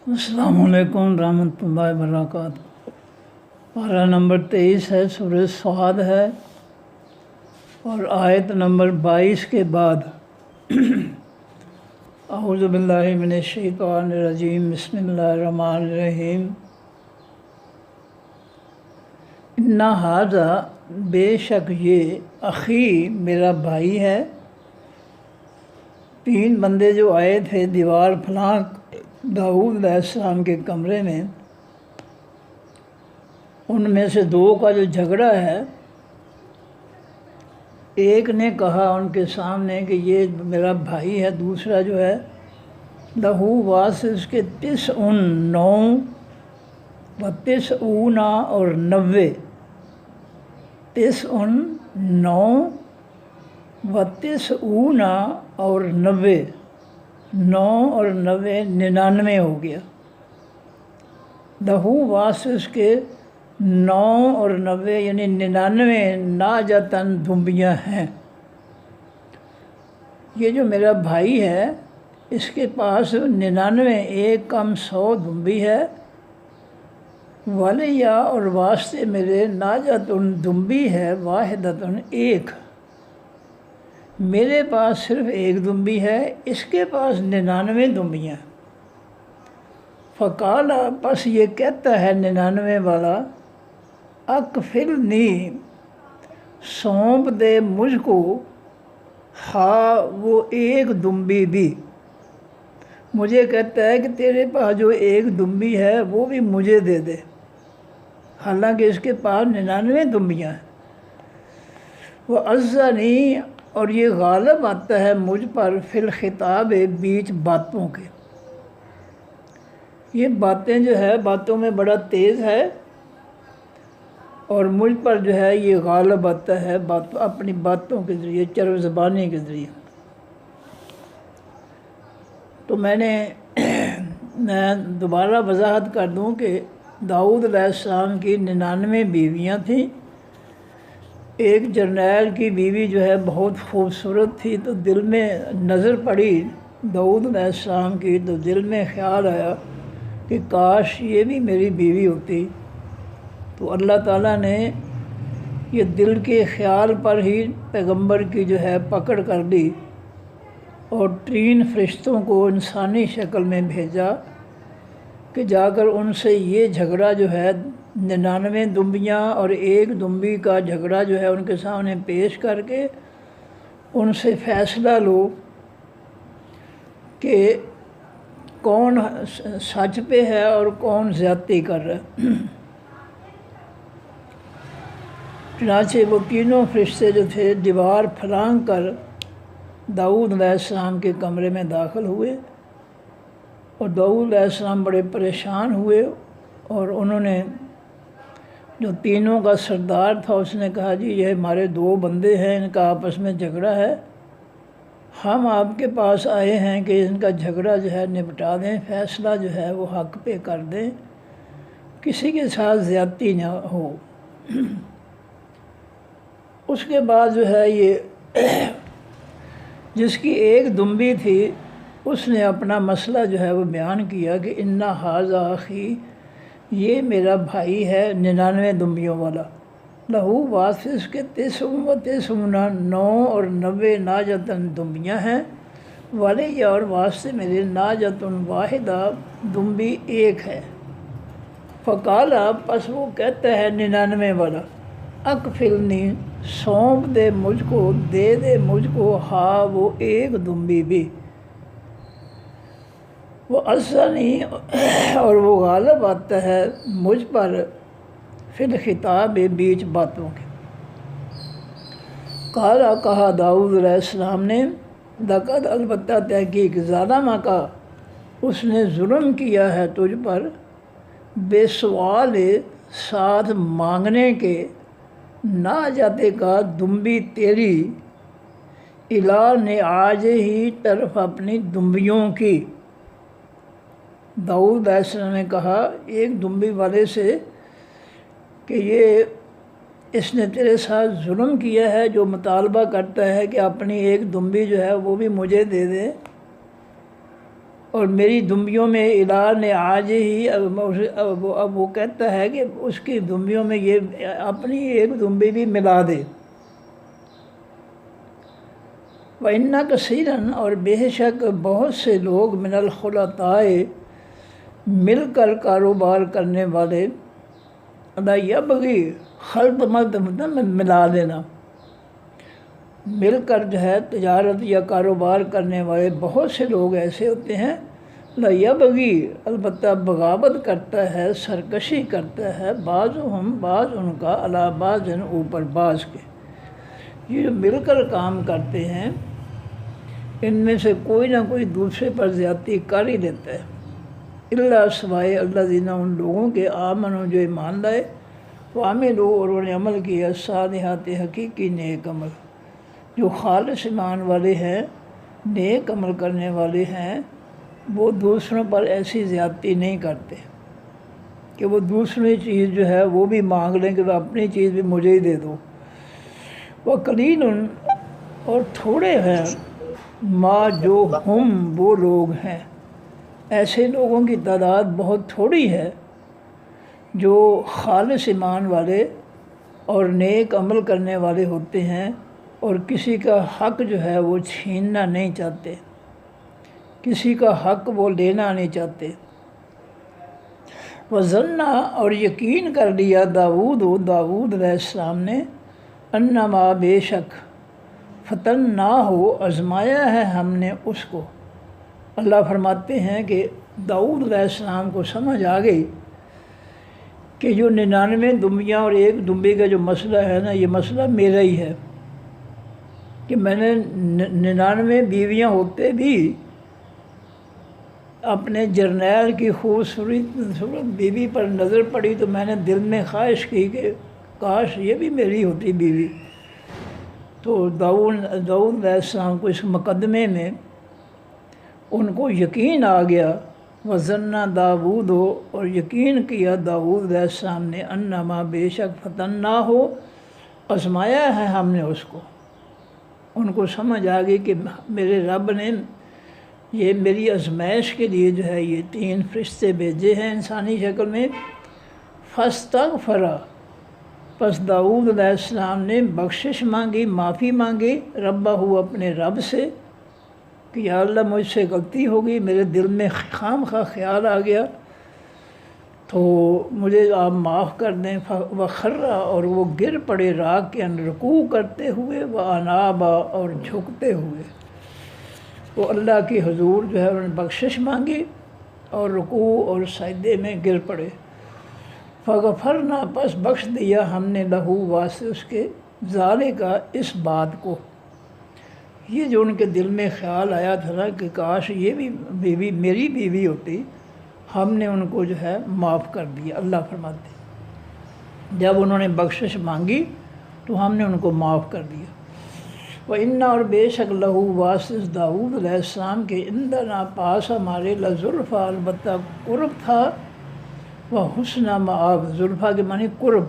السلام علیکم ورحمۃ اللہ وبرکاتہ۔ پارہ نمبر 23 ہے، سورہ صاد ہے اور آیت نمبر 22 کے بعد اعوذ باللہ من الشیطان الرجیم، بسم اللہ الرحمن الرحیم۔ ان ھذا، بے شک یہ، اخی میرا بھائی ہے۔ 3 بندے جو آئے تھے دیوار پھلانگ داؤد علیہ السلام کے کمرے میں، ان میں سے 2 کا جو جھگڑا ہے، ایک نے کہا ان کے سامنے کہ یہ میرا بھائی ہے، دوسرا جو ہے لہو واسس کے 9 و 90 اور 90، 9 و 90 اور 90، 9 اور 90 99 ہو گیا۔ لہو واسس کے 9 اور 90 یعنی 99 ناجتن دمبیاں ہیں۔ یہ جو میرا بھائی ہے اس کے پاس 99 ایک کم 100 دمبی ہے، ولیہ اور واسطے میرے ناجتن دمبی ہے، واحدتن ایک، میرے پاس صرف ایک دمبی ہے، اس کے پاس 99 دمبیاں۔ فقال، پس یہ کہتا ہے 99 والا، اکفلنی، سونپ دے مجھ کو، ہاں وہ ایک دمبی بھی، مجھے کہتا ہے کہ تیرے پاس جو ایک دمبی ہے وہ بھی مجھے دے دے، حالانکہ اس کے پاس 99 دمبیاں ہیں۔ وَعَزَّنِي، اور یہ غالب آتا ہے مجھ پر، فی الخطاب، بیچ باتوں کے۔ یہ باتیں جو ہے باتوں میں بڑا تیز ہے اور مجھ پر جو ہے یہ غالب آتا ہے اپنی باتوں کے ذریعے، چرب زبانی کے ذریعے۔ تو میں دوبارہ وضاحت کر دوں کہ داؤد علیہ السلام کی 99 بیویاں تھیں۔ ایک جرنیل کی بیوی جو ہے بہت خوبصورت تھی، تو دل میں نظر پڑی داؤد علیہ السلام کی، تو دل میں خیال آیا کہ کاش یہ بھی میری بیوی ہوتی۔ تو اللہ تعالیٰ نے یہ دل کے خیال پر ہی پیغمبر کی جو ہے پکڑ کر لی اور 3 فرشتوں کو انسانی شکل میں بھیجا کہ جا کر ان سے یہ جھگڑا جو ہے 99 دمبیاں اور ایک دمبی کا جھگڑا جو ہے ان کے سامنے پیش کر کے ان سے فیصلہ لو کہ کون سچ پہ ہے اور کون زیادتی کر رہا ہے۔ چنانچہ وہ تینوں فرشتے جو تھے دیوار پھلانگ کر داؤد علیہ السلام کے کمرے میں داخل ہوئے، اور داؤد علیہ السلام بڑے پریشان ہوئے، اور انہوں نے جو تینوں کا سردار تھا اس نے کہا جی یہ ہمارے 2 بندے ہیں، ان کا آپس میں جھگڑا ہے، ہم آپ کے پاس آئے ہیں کہ ان کا جھگڑا جو ہے نپٹا دیں، فیصلہ جو ہے وہ حق پہ کر دیں، کسی کے ساتھ زیادتی نہ ہو۔ اس کے بعد جو ہے یہ جس کی ایک دمبی تھی اس نے اپنا مسئلہ جو ہے وہ بیان کیا کہ ان ھذا اخی، یہ میرا بھائی ہے 99 دمبیوں والا، لہو واسس کے 99 9 اور 90 ناجتن دمبیاں ہیں، ولیہ اور واسطے میرے ناجتن واحدہ، دمبی ایک ہے۔ فقال، پس وہ کہتا ہے 99 والا، اکفلنی، سونپ دے مجھ کو، دے دے مجھ کو، ہاں وہ ایک دمبی بھی، وَعَزَّنِي، اور وہ غالب آتا ہے مجھ پر، فی الخطاب، بیچ باتوں کے۔ قالا، کہا داؤد علیہ السلام نے، لقد، البتہ تحقیق، ظلمک، اس نے ظلم کیا ہے تجھ پر، بے سوال، ساتھ مانگنے کے، ناجاتے کا، دمبی تیری، الا نعاج ہی، طرف اپنی دمبیوں کی۔ داؤد علیہ السلام نے کہا ایک دمبی والے سے کہ یہ اس نے تیرے ساتھ ظلم کیا ہے، جو مطالبہ کرتا ہے کہ اپنی ایک دمبی جو ہے وہ بھی مجھے دے دے۔ اور میری دمبیوں میں الہ نے آج ہی اب وہ کہتا ہے کہ اس کی دمبیوں میں یہ اپنی ایک دمبی بھی ملا دے۔ وَإِنَّ كَثِيرًا اور بے شک بہت سے لوگ من الخلطائے مل کر کاروبار کرنے والے، لا یبغی خلط مطلب ملا دینا، مل کر جو ہے تجارت یا کاروبار کرنے والے بہت سے لوگ ایسے ہوتے ہیں، لا یبغی البتہ بغاوت کرتا ہے، سرکشی کرتا ہے، بعض ان کا علی بعض اوپر بعض کے۔ یہ جو مل کر کام کرتے ہیں ان میں سے کوئی نہ کوئی دوسرے پر زیادتی کر ہی دیتا ہے، اللہ سوائے الذین ان لوگوں کے آمنوا جو ایمان لائے، وعملوا اور انہوں نے عمل کیا الصالحات حقیقی نیک عمل، جو خالص ایمان والے ہیں، نیک عمل کرنے والے ہیں، وہ دوسروں پر ایسی زیادتی نہیں کرتے کہ وہ دوسری چیز جو ہے وہ بھی مانگ لیں کہ وہ اپنی چیز بھی مجھے ہی دے دو۔ وقلیل اور تھوڑے ہیں ما جو ہم وہ لوگ ہیں، ایسے لوگوں کی تعداد بہت تھوڑی ہے جو خالص ایمان والے اور نیک عمل کرنے والے ہوتے ہیں اور کسی کا حق جو ہے وہ چھیننا نہیں چاہتے، کسی کا حق وہ لینا نہیں چاہتے۔ وَظَنَّ اور یقین کر لیا داؤد علیہ السلام نے، انما بے شک فتناہ آزمایا ہے ہم نے اس کو۔ اللہ فرماتے ہیں کہ داؤد علیہ السلام کو سمجھ آ گئی کہ جو 99 دمبیاں اور ایک دمبی کا جو مسئلہ ہے نا، یہ مسئلہ میرا ہی ہے، کہ میں نے 99 بیویاں ہوتے بھی اپنے جرنیل کی خوبصورت بیوی پر نظر پڑی تو میں نے دل میں خواہش کی کہ کاش یہ بھی میری ہوتی بیوی۔ تو داؤد علیہ السلام کو اس مقدمے میں ان کو یقین آ گیا، وَظَنَّ داؤد اور یقین کیا داؤد علیہ السلام نے، انما بے شک فتناہ آزمایا ہے ہم نے اس کو۔ ان کو سمجھ آ گئی کہ میرے رب نے یہ میری آزمائش کے لیے جو ہے یہ 3 فرشتے بھیجے ہیں انسانی شکل میں۔ فاستغفر پس داؤد علیہ السلام نے بخشش مانگی، معافی مانگی، ربہ اپنے رب سے کہ یا اللہ مجھ سے غلطی ہو گئی، میرے دل میں خام خواہ خیال آ گیا تو مجھے آپ معاف کر دیں۔ وخر اور وہ گر پڑے راک کے اندر رکوع کرتے ہوئے، واناب اور جھکتے ہوئے، وہ اللہ کی حضور جو ہے انہوں نے بخشش مانگی اور رکوع اور سجدے میں گر پڑے۔ فغفرنا پس بخش دیا ہم نے لہو واسطے اس کے، ذالک اس بات کو، یہ جو ان کے دل میں خیال آیا تھا نا کہ کاش یہ بھی بیوی میری بیوی ہوتی، ہم نے ان کو جو ہے معاف کر دیا۔ اللہ فرماتے ہیں جب انہوں نے بخشش مانگی تو ہم نے ان کو معاف کر دیا۔ وَإِنَّ اور بے شک لہو واسطے داؤد علیہ السلام کے، اندنا پاس ہمارے، لزلفیٰ البتہ قرب تھا، وحسن مآب زلفیٰ کے معنی قرب،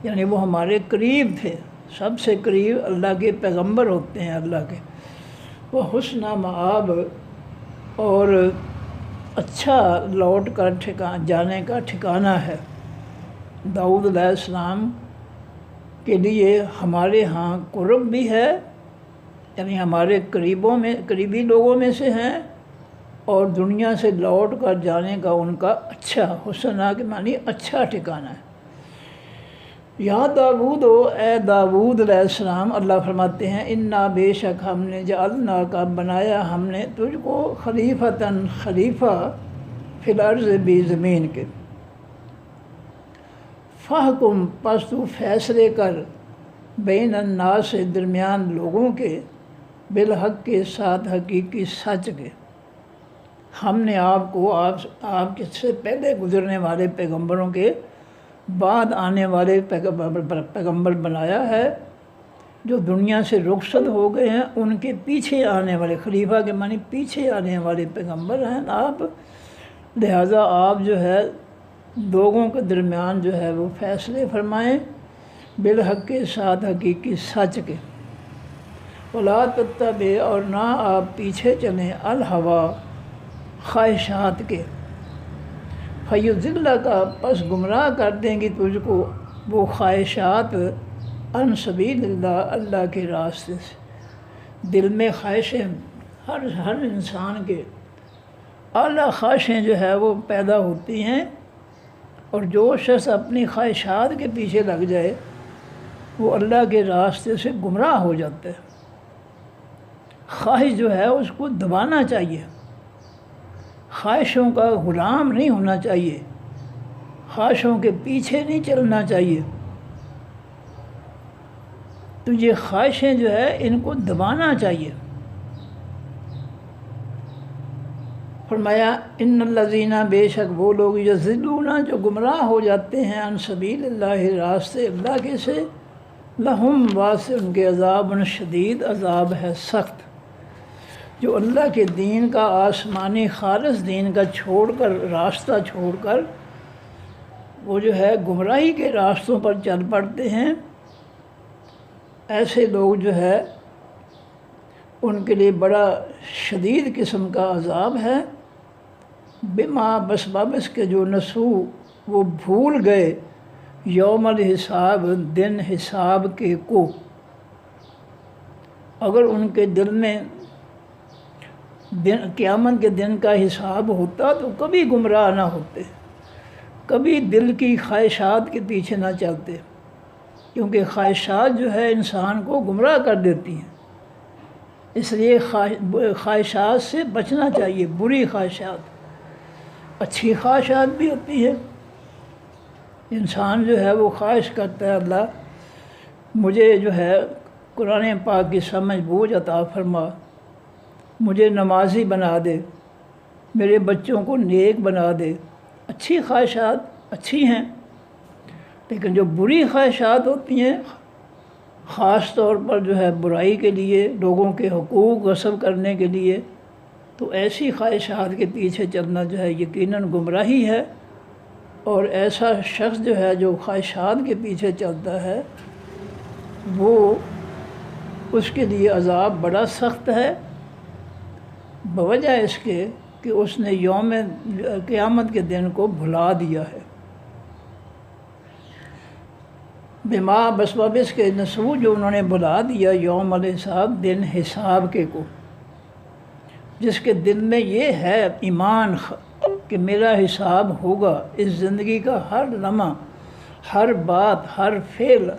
یعنی وہ ہمارے قریب تھے، سب سے قریب اللہ کے پیغمبر ہوتے ہیں اللہ کے۔ وحسن مآب اور اچھا لوٹ کر جانے کا ٹھکانہ ہے۔ داؤد علیہ السلام کے لیے ہمارے ہاں قرب بھی ہے، یعنی ہمارے قریبی لوگوں میں سے ہیں، اور دنیا سے لوٹ کر جانے کا ان کا اچھا، حسنہ کے معنی اچھا ٹھکانہ ہے۔ یا داؤد اے داؤد علیہ السلام، اللہ فرماتے ہیں انا بے شک ہم نے، جعلنا کا بنایا ہم نے تجھ کو، خلیفتاً خلیفہ، فی الارض بھی زمین کے، فاحکم پس تو فیصلے کر، بین الناس درمیان لوگوں کے، بالحق کے ساتھ حقیقی سچ کے۔ ہم نے آپ کو آپ کے سے پہلے گزرنے والے پیغمبروں کے بعد آنے والے پیغمبر بنایا ہے، جو دنیا سے رخصت ہو گئے ہیں، ان کے پیچھے آنے والے، خلیفہ کے معنی پیچھے آنے والے پیغمبر ہیں آپ، لہٰذا آپ جو ہے لوگوں کے درمیان جو ہے وہ فیصلے فرمائیں، بالحق کے ساتھ حقیقی سچ کے۔ ولا تتبع اور نہ آپ پیچھے چلیں، الہوا خواہشات کے، فیضلک کا پس گمراہ کر دیں گی تجھ کو وہ خواہشات عن سبیل اللہ، اللہ کے راستے سے۔ دل میں خواہشیں ہر انسان کے اعلیٰ خواہشیں جو ہے وہ پیدا ہوتی ہیں، اور جو شخص اپنی خواہشات کے پیچھے لگ جائے وہ اللہ کے راستے سے گمراہ ہو جاتا ہے۔ خواہش جو ہے اس کو دبانا چاہیے، خواہشوں کا غلام نہیں ہونا چاہیے، خواہشوں کے پیچھے نہیں چلنا چاہیے۔ تو یہ خواہشیں جو ہے ان کو دبانا چاہیے۔ فرمایا ان الذین، بے شک وہ لوگ یضلون جو گمراہ ہو جاتے ہیں، عن سبیل اللہ، راستے اللہ کے سے، لہم واسع ان کے عذاب شدید، عذاب ہے سخت۔ جو اللہ کے دین کا، آسمانی خالص دین کا چھوڑ کر، راستہ چھوڑ کر وہ جو ہے گمراہی کے راستوں پر چل پڑتے ہیں، ایسے لوگ جو ہے ان کے لیے بڑا شدید قسم کا عذاب ہے۔ بما بس کے جو نسو وہ بھول گئے، یوم الحساب دن حساب کے کو۔ اگر ان کے دل میں قیامت کے دن کا حساب ہوتا تو کبھی گمراہ نہ ہوتے، کبھی دل کی خواہشات کے پیچھے نہ چلتے، کیونکہ خواہشات جو ہے انسان کو گمراہ کر دیتی ہیں۔ اس لیے خواہشات سے بچنا چاہیے، بری خواہشات۔ اچھی خواہشات بھی ہوتی ہیں، انسان جو ہے وہ خواہش کرتا ہے اللہ مجھے جو ہے قرآن پاک کی سمجھ بوجھ عطا فرما، مجھے نمازی بنا دے، میرے بچوں کو نیک بنا دے۔ اچھی خواہشات اچھی ہیں، لیکن جو بری خواہشات ہوتی ہیں، خاص طور پر جو ہے برائی کے لیے، لوگوں کے حقوق غصب کرنے کے لیے، تو ایسی خواہشات کے پیچھے چلنا جو ہے یقیناً گمراہی ہے۔ اور ایسا شخص جو ہے جو خواہشات کے پیچھے چلتا ہے وہ اس کے لیے عذاب بڑا سخت ہے، بوجہ اس کے کہ اس نے یوم قیامت کے دن کو بھلا دیا ہے۔ بما بس کے نسو جو انہوں نے بھلا دیا، یوم الحساب دن حساب کے کو، جس کے دل میں یہ ہے ایمان کہ میرا حساب ہوگا، اس زندگی کا ہر لمحہ، ہر بات، ہر فعل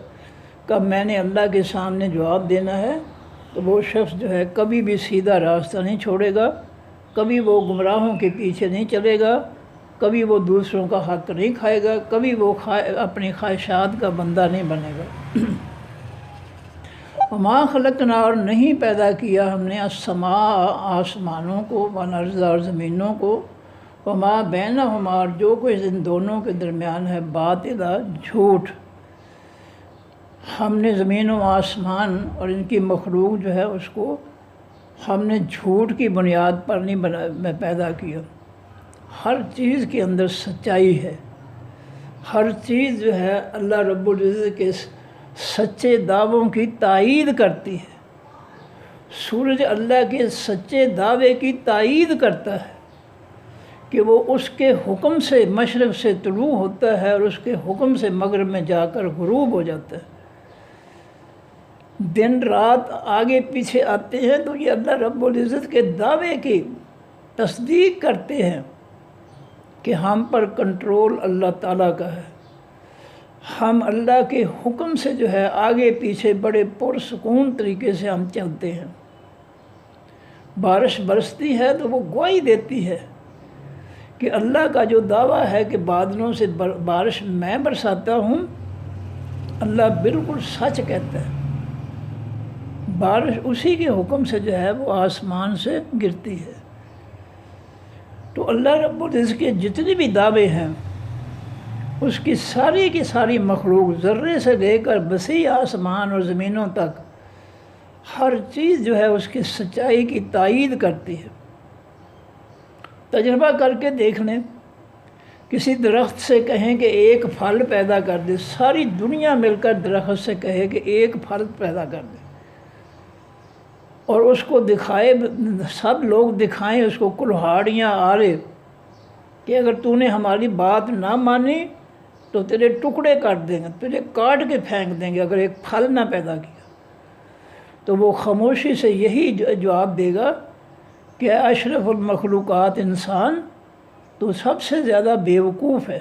کا میں نے اللہ کے سامنے جواب دینا ہے، تو وہ شخص جو ہے کبھی بھی سیدھا راستہ نہیں چھوڑے گا، کبھی وہ گمراہوں کے پیچھے نہیں چلے گا، کبھی وہ دوسروں کا حق نہیں کھائے گا، کبھی وہ اپنی خواہشات کا بندہ نہیں بنے گا۔ وما خلقنا، اور نہیں پیدا کیا ہم نے، السماء آسمانوں کو، والارض اور زمینوں کو، وما بینہما اور جو کچھ ان دونوں کے درمیان ہے، باطلا جھوٹ۔ ہم نے زمین و آسمان اور ان کی مخلوق جو ہے اس کو ہم نے جھوٹ کی بنیاد پر نہیں پیدا کیا۔ ہر چیز کے اندر سچائی ہے، ہر چیز جو ہے اللہ رب العزت کے سچے دعووں کی تائید کرتی ہے۔ سورج اللہ کے سچے دعوے کی تائید کرتا ہے کہ وہ اس کے حکم سے مشرق سے طلوع ہوتا ہے اور اس کے حکم سے مغرب میں جا کر غروب ہو جاتا ہے۔ دن رات آگے پیچھے آتے ہیں تو یہ اللہ رب العزت کے دعوے کی تصدیق کرتے ہیں کہ ہم پر کنٹرول اللہ تعالیٰ کا ہے، ہم اللہ کے حکم سے جو ہے آگے پیچھے بڑے پرسکون طریقے سے ہم چلتے ہیں۔ بارش برستی ہے تو وہ گواہی دیتی ہے کہ اللہ کا جو دعویٰ ہے کہ بادلوں سے بارش میں برساتا ہوں، اللہ بالکل سچ کہتا ہے۔ بارش اسی کے حکم سے جو ہے وہ آسمان سے گرتی ہے۔ تو اللہ رب العزت کے جتنے بھی دعوے ہیں، اس کی ساری مخلوق، ذرے سے لے کر وسیع آسمان اور زمینوں تک، ہر چیز جو ہے اس کی سچائی کی تائید کرتی ہے۔ تجربہ کر کے دیکھ لیں، کسی درخت سے کہیں کہ ایک پھل پیدا کر دے، ساری دنیا مل کر درخت سے کہے کہ ایک پھل پیدا کر دے، اور اس کو دکھائے، سب لوگ دکھائیں اس کو کلہاڑیاں آرے کہ اگر تو نے ہماری بات نہ مانی تو تیرے ٹکڑے کاٹ دیں گے، تجھے کاٹ کے پھینک دیں گے اگر ایک پھل نہ پیدا کیا۔ تو وہ خاموشی سے یہی جواب دے گا کہ اشرف المخلوقات انسان تو سب سے زیادہ بیوقوف ہے،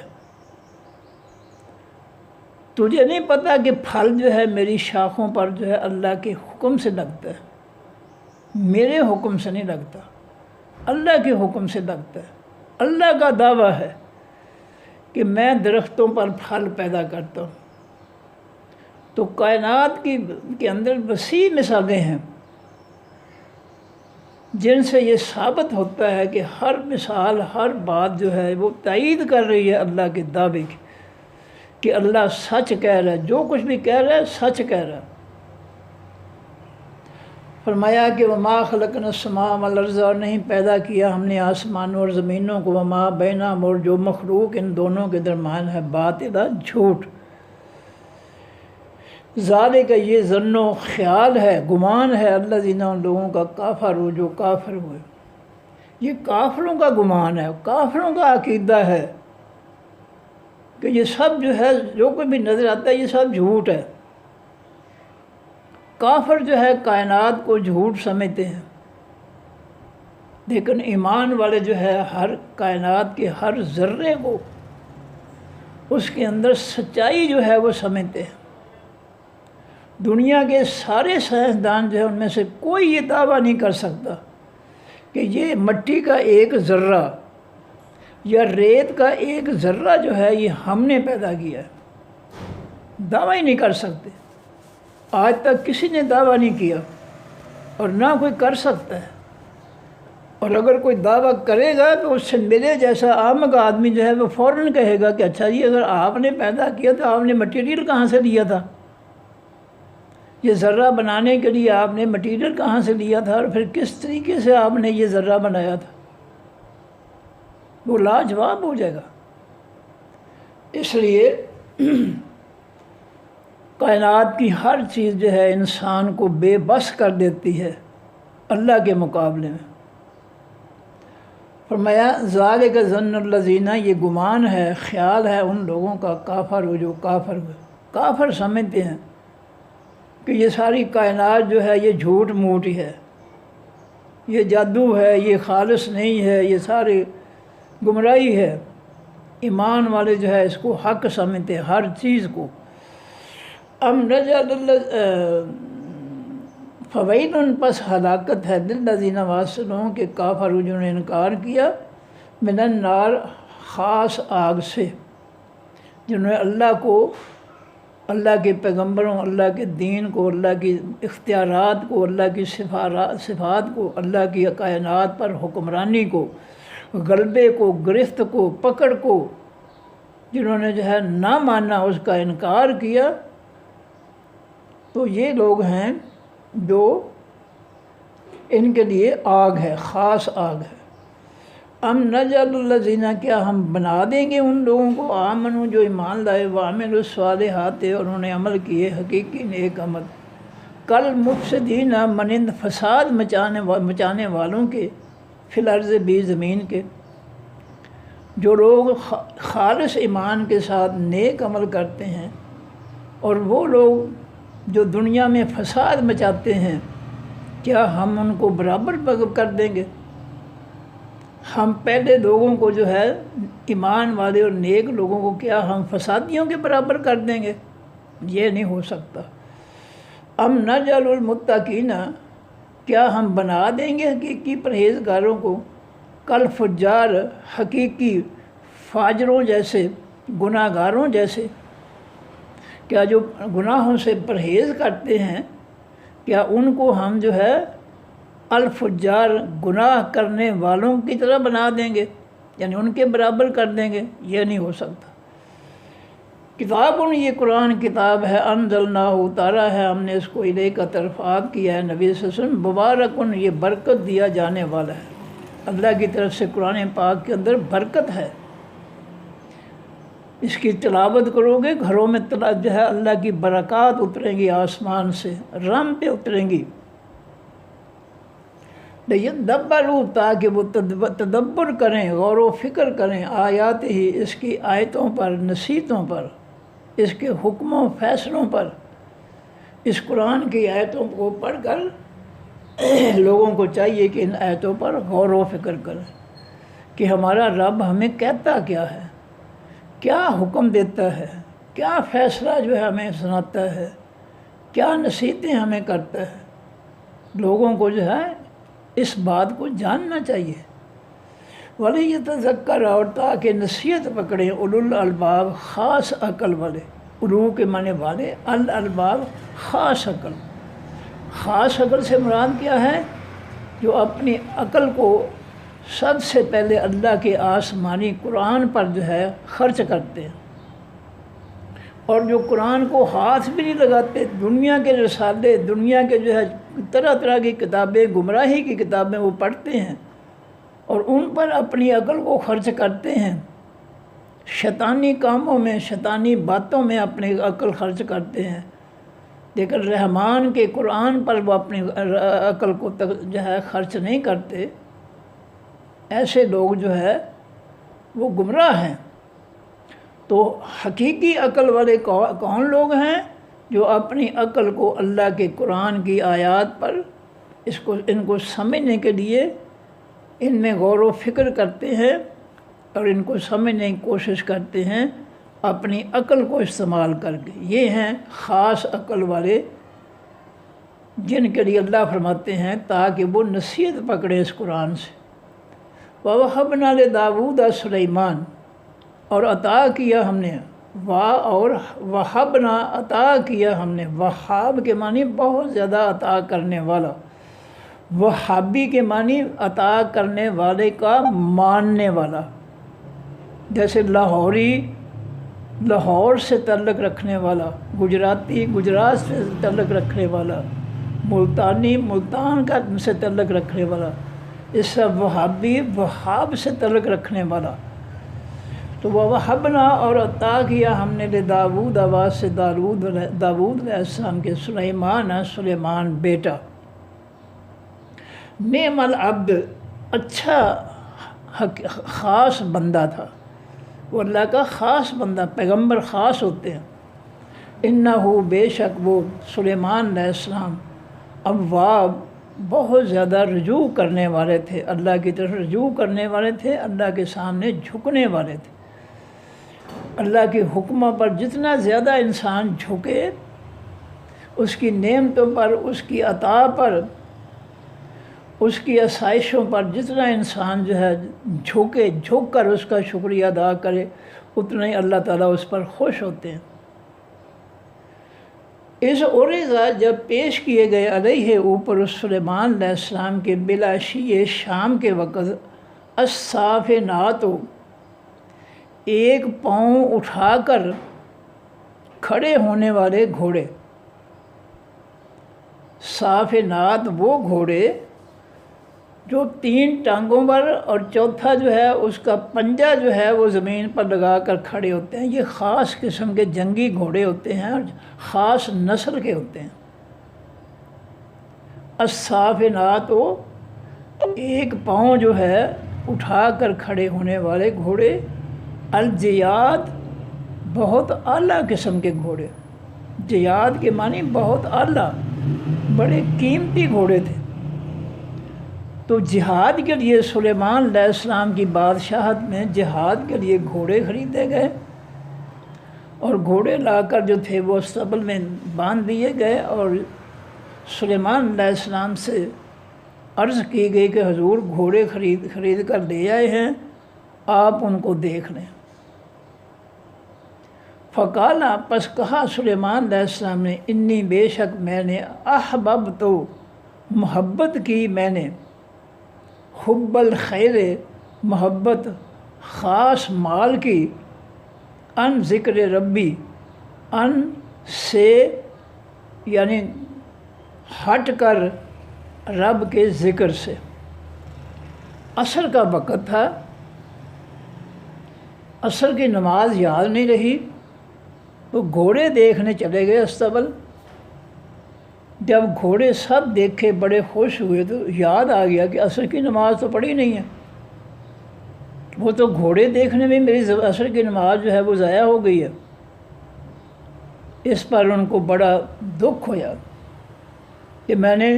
تجھے نہیں پتہ کہ پھل جو ہے میری شاخوں پر جو ہے اللہ کے حکم سے لگتا ہے، میرے حکم سے نہیں لگتا، اللہ کے حکم سے لگتا ہے۔ اللہ کا دعویٰ ہے کہ میں درختوں پر پھل پیدا کرتا ہوں۔ تو کائنات کے اندر وسیع مثالیں ہیں جن سے یہ ثابت ہوتا ہے کہ ہر مثال، ہر بات جو ہے وہ تائید کر رہی ہے اللہ کے دعوے کی کہ اللہ سچ کہہ رہا ہے، جو کچھ بھی کہہ رہا ہے سچ کہہ رہا ہے۔ فرمایا کہ وما خلقنا السماء والارض، اور نہیں پیدا کیا ہم نے آسمانوں اور زمینوں کو، وما بینہم، اور جو مخلوق ان دونوں کے درمیان ہے، باطلا، جھوٹ۔ ذالک، یہ ظن و خیال ہے، گمان ہے، الذین، ان لوگوں کا، کافروا، جو کافر ہوئے۔ یہ کافروں کا گمان ہے، کافروں کا عقیدہ ہے کہ یہ سب جو ہے، جو کوئی بھی نظر آتا ہے یہ سب جھوٹ ہے۔ کافر جو ہے کائنات کو جھوٹ سمجھتے ہیں، لیکن ایمان والے جو ہے ہر کائنات کے ہر ذرے کو، اس کے اندر سچائی جو ہے وہ سمجھتے ہیں۔ دنیا کے سارے سائنسدان جو ہے ان میں سے کوئی یہ دعویٰ نہیں کر سکتا کہ یہ مٹی کا ایک ذرہ یا ریت کا ایک ذرہ جو ہے یہ ہم نے پیدا کیا ہے، دعویٰ ہی نہیں کر سکتے۔ آج تک کسی نے دعویٰ نہیں کیا اور نہ کوئی کر سکتا ہے، اور اگر کوئی دعویٰ کرے گا تو اس سے میرے جیسا عام کا آدمی جو ہے وہ فوراً کہے گا کہ اچھا جی، اگر آپ نے پیدا کیا تو آپ نے مٹیریل کہاں سے لیا تھا؟ یہ ذرہ بنانے کے لیے آپ نے مٹیریل کہاں سے لیا تھا، اور پھر کس طریقے سے آپ نے یہ ذرہ بنایا تھا؟ وہ لاجواب ہو جائے گا۔ اس لیے کائنات کی ہر چیز جو ہے انسان کو بے بس کر دیتی ہے اللہ کے مقابلے میں۔ فرمایا ذالک ظن الذین، یہ گمان ہے، خیال ہے ان لوگوں کا، کافر، جو کافر ہوئے۔ کافر سمجھتے ہیں کہ یہ ساری کائنات جو ہے یہ جھوٹ موٹ ہی ہے، یہ جادو ہے، یہ خالص نہیں ہے، یہ سارے گمراہی ہے۔ ایمان والے جو ہے اس کو حق سمجھتے ہیں، ہر چیز کو۔ ام نجعل فویل، پس ہلاکت ہے، للذین، واسطوں کے، کافروا، جنہوں نے انکار کیا، من النار، خاص آگ سے، جنہوں نے اللہ کو، اللہ کے پیغمبروں، اللہ کے دین کو، اللہ کی اختیارات کو، اللہ کی صفات کو، اللہ کی کائنات پر حکمرانی کو، غلبے کو، گرفت کو، پکڑ کو، جنہوں نے جو ہے نہ مانا، اس کا انکار کیا، تو یہ لوگ ہیں جو ان کے لیے آگ ہے، خاص آگ ہے۔ ام نجعل الذین، کیا ہم بنا دیں گے ان لوگوں کو، آمنوا، جو ایمان لائے، وعملوا الصالحات، اور انہوں نے عمل کیے حقیقی نیک عمل، کل مفسدین، مانند فساد مچانے والوں کے، فی الارض، بھی زمین کے۔ جو لوگ خالص ایمان کے ساتھ نیک عمل کرتے ہیں، اور وہ لوگ جو دنیا میں فساد مچاتے ہیں، کیا ہم ان کو برابر کر دیں گے؟ ہم پہلے لوگوں کو جو ہے ایمان والے اور نیک لوگوں کو کیا ہم فسادیوں کے برابر کر دیں گے؟ یہ نہیں ہو سکتا۔ ام نجعل المتقین، کیا ہم بنا دیں گے حقیقی پرہیزگاروں کو، کل فجار، حقیقی فاجروں جیسے، گناہ گاروں جیسے؟ کیا جو گناہوں سے پرہیز کرتے ہیں، کیا ان کو ہم جو ہے الفجار، گناہ کرنے والوں کی طرح بنا دیں گے، یعنی ان کے برابر کر دیں گے؟ یہ نہیں ہو سکتا۔ کتاب، یہ قرآن کتاب ہے، انزلناہ، اتارا ہے ہم نے اس کو، الیک، طرف آپ کیا ہے نبی صلی اللہ علیہ وسلم، مبارکن، یہ برکت دیا جانے والا ہے۔ اللہ کی طرف سے قرآن پاک کے اندر برکت ہے، اس کی تلاوت کرو گے، گھروں میں جو ہے اللہ کی برکات اتریں گی، آسمان سے رحم پہ اتریں گی۔ لیدبروا تاکہ وہ تدبر کریں، غور و فکر کریں، آیات ہی اس کی آیتوں پر، نصیحتوں پر، اس کے حکموں فیصلوں پر، اس قرآن کی آیتوں کو پڑھ کر لوگوں کو چاہیے کہ ان آیتوں پر غور و فکر کریں کہ ہمارا رب ہمیں کہتا کیا ہے، کیا حکم دیتا ہے، کیا فیصلہ جو ہے ہمیں سناتا ہے، کیا نصیحتیں ہمیں کرتا ہے۔ لوگوں کو جو ہے اس بات کو جاننا چاہیے۔ وَلِيَتَذَكَّرَ، اور تاکہ نصیحت پکڑیں، اولو الالباب، خاص عقل والے، اولو کے معنی والے، الالباب خاص عقل۔ خاص عقل سے مراد کیا ہے؟ جو اپنی عقل کو سب سے پہلے اللہ کے آسمانی قرآن پر جو ہے خرچ کرتے ہیں، اور جو قرآن کو ہاتھ بھی نہیں لگاتے، دنیا کے رسالے، دنیا کے جو ہے طرح طرح کی کتابیں، گمراہی کی کتابیں وہ پڑھتے ہیں اور ان پر اپنی عقل کو خرچ کرتے ہیں، شیطانی کاموں میں، شیطانی باتوں میں اپنی عقل خرچ کرتے ہیں، لیکن رحمان کے قرآن پر وہ اپنی عقل کو جو ہے خرچ نہیں کرتے۔ ایسے لوگ جو ہے وہ گمراہ ہیں۔ تو حقیقی عقل والے کون لوگ ہیں؟ جو اپنی عقل کو اللہ کے قرآن کی آیات پر ان کو سمجھنے کے لیے ان میں غور و فکر کرتے ہیں اور ان کو سمجھنے کی کوشش کرتے ہیں اپنی عقل کو استعمال کر کے۔ یہ ہیں خاص عقل والے، جن کے لیے اللہ فرماتے ہیں تاکہ وہ نصیحت پکڑے اس قرآن سے۔ وَوَهَبْنَا لِدَاوُودَ سُلَيْمَانَ، اور عطا کیا ہم نے، اور وہبنا عطا کیا ہم نے، وہاب کے معنی بہت زیادہ عطا کرنے والا، وہابی کے معنی عطا کرنے والے کا ماننے والا۔ جیسے لاہوری لاہور سے تعلق رکھنے والا، گجراتی گجرات سے تعلق رکھنے والا، ملتانی ملتان کا سے تعلق رکھنے والا، اس سے وہابی وہاب سے تعلق رکھنے والا۔ تو وَوَهَبْنَا، اور عطا کیا ہم نے لداود، آواز سے داود علیہ السلام کے، سلیمان بیٹا، نعم العبد، اچھا خاص بندہ تھا، وہ اللہ کا خاص بندہ، پیغمبر خاص ہوتے ہیں۔ انہو، بے شک وہ سلیمان علیہ السلام، اواب، بہت زیادہ رجوع کرنے والے تھے، اللہ کی طرف رجوع کرنے والے تھے، اللہ کے سامنے جھکنے والے تھے۔ اللہ کے حکموں پر جتنا زیادہ انسان جھکے، اس کی نعمتوں پر، اس کی عطا پر، اس کی آسائشوں پر جتنا انسان جو ہے جھکے، جھک کر اس کا شکریہ ادا کرے، اتنا ہی اللہ تعالیٰ اس پر خوش ہوتے ہیں۔ اس عرضہ، جب پیش کیے گئے علیہ اوپر اس سلیمان علیہ السلام کے، بالعشی، شام کے وقت، الصافنات، ایک پاؤں اٹھا کر کھڑے ہونے والے گھوڑے۔ صافنات وہ گھوڑے جو 3 ٹانگوں پر اور چوتھا جو ہے اس کا پنجہ جو ہے وہ زمین پر لگا کر کھڑے ہوتے ہیں۔ یہ خاص قسم کے جنگی گھوڑے ہوتے ہیں اور خاص نسل کے ہوتے ہیں۔ الصافنات، ایک پاؤں جو ہے اٹھا کر کھڑے ہونے والے گھوڑے، الجیاد، بہت اعلیٰ قسم کے گھوڑے، جیاد کے معنی بہت اعلیٰ، بڑے قیمتی گھوڑے تھے۔ تو جہاد کے لیے سلیمان علیہ السلام کی بادشاہت میں جہاد کے لیے گھوڑے خریدے گئے، اور گھوڑے لا کر جو تھے وہ استبل میں باندھ دیے گئے، اور سلیمان علیہ السلام سے عرض کی گئی کہ حضور گھوڑے خرید کر لے آئے ہیں، آپ ان کو دیکھ لیں۔ فقالا، پس کہا سلیمان علیہ السلام نے، انی، بے شک میں نے، احببت، محبت کی میں نے، حب الخیر، محبت خاص مال کی، ان ذکر ربی، ان سے یعنی ہٹ کر رب کے ذکر سے۔ عصر کا وقت تھا، عصر کی نماز یاد نہیں رہی، تو گھوڑے دیکھنے چلے گئے استبل۔ جب گھوڑے سب دیکھے بڑے خوش ہوئے تو یاد آ گیا کہ عصر کی نماز تو پڑھی نہیں ہے، وہ تو گھوڑے دیکھنے میں میری عصر کی نماز جو ہے وہ ضائع ہو گئی ہے۔ اس پر ان کو بڑا دکھ ہوا کہ میں نے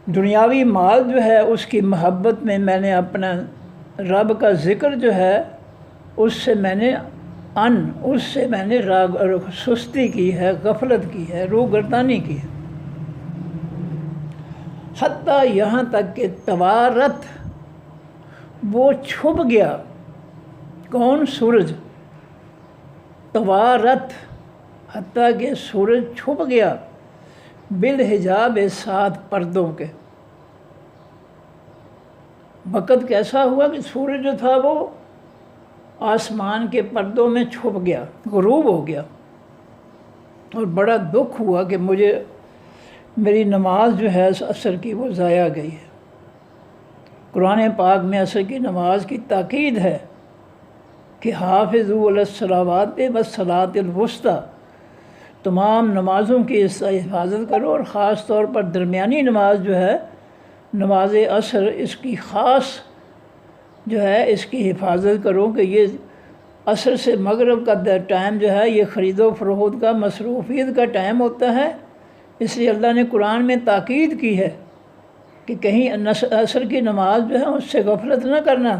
دنیاوی مال جو ہے اس کی محبت میں میں نے اپنا رب کا ذکر جو ہے اس سے میں نے سستی کی ہے، غفلت کی ہے، روگردانی کی ہے، حتیٰ یہاں تک کہ توارت وہ چھپ گیا۔ کون؟ سورج۔ توارت، حتیٰ کہ سورج چھپ گیا، بالحجاب، ساتھ پردوں کے۔ وقت کیسا ہوا کہ سورج جو تھا وہ آسمان کے پردوں میں چھپ گیا، غروب ہو گیا، اور بڑا دکھ ہوا کہ میری نماز جو ہے عصر کی وہ ضائع گئی ہے۔ قرآن پاک میں عصر کی نماز کی تاکید ہے کہ حافظوا علی الصلوات والصلاۃ الوسطی، تمام نمازوں کی حفاظت کرو، اور خاص طور پر درمیانی نماز جو ہے نماز عصر، اس کی خاص جو ہے اس کی حفاظت کرو کہ یہ عصر سے مغرب کا ٹائم جو ہے یہ خرید و فروخت کا، مصروفیت کا ٹائم ہوتا ہے۔ اس لیے اللہ نے قرآن میں تاکید کی ہے کہ کہیں عصر کی نماز جو ہے اس سے غفلت نہ کرنا۔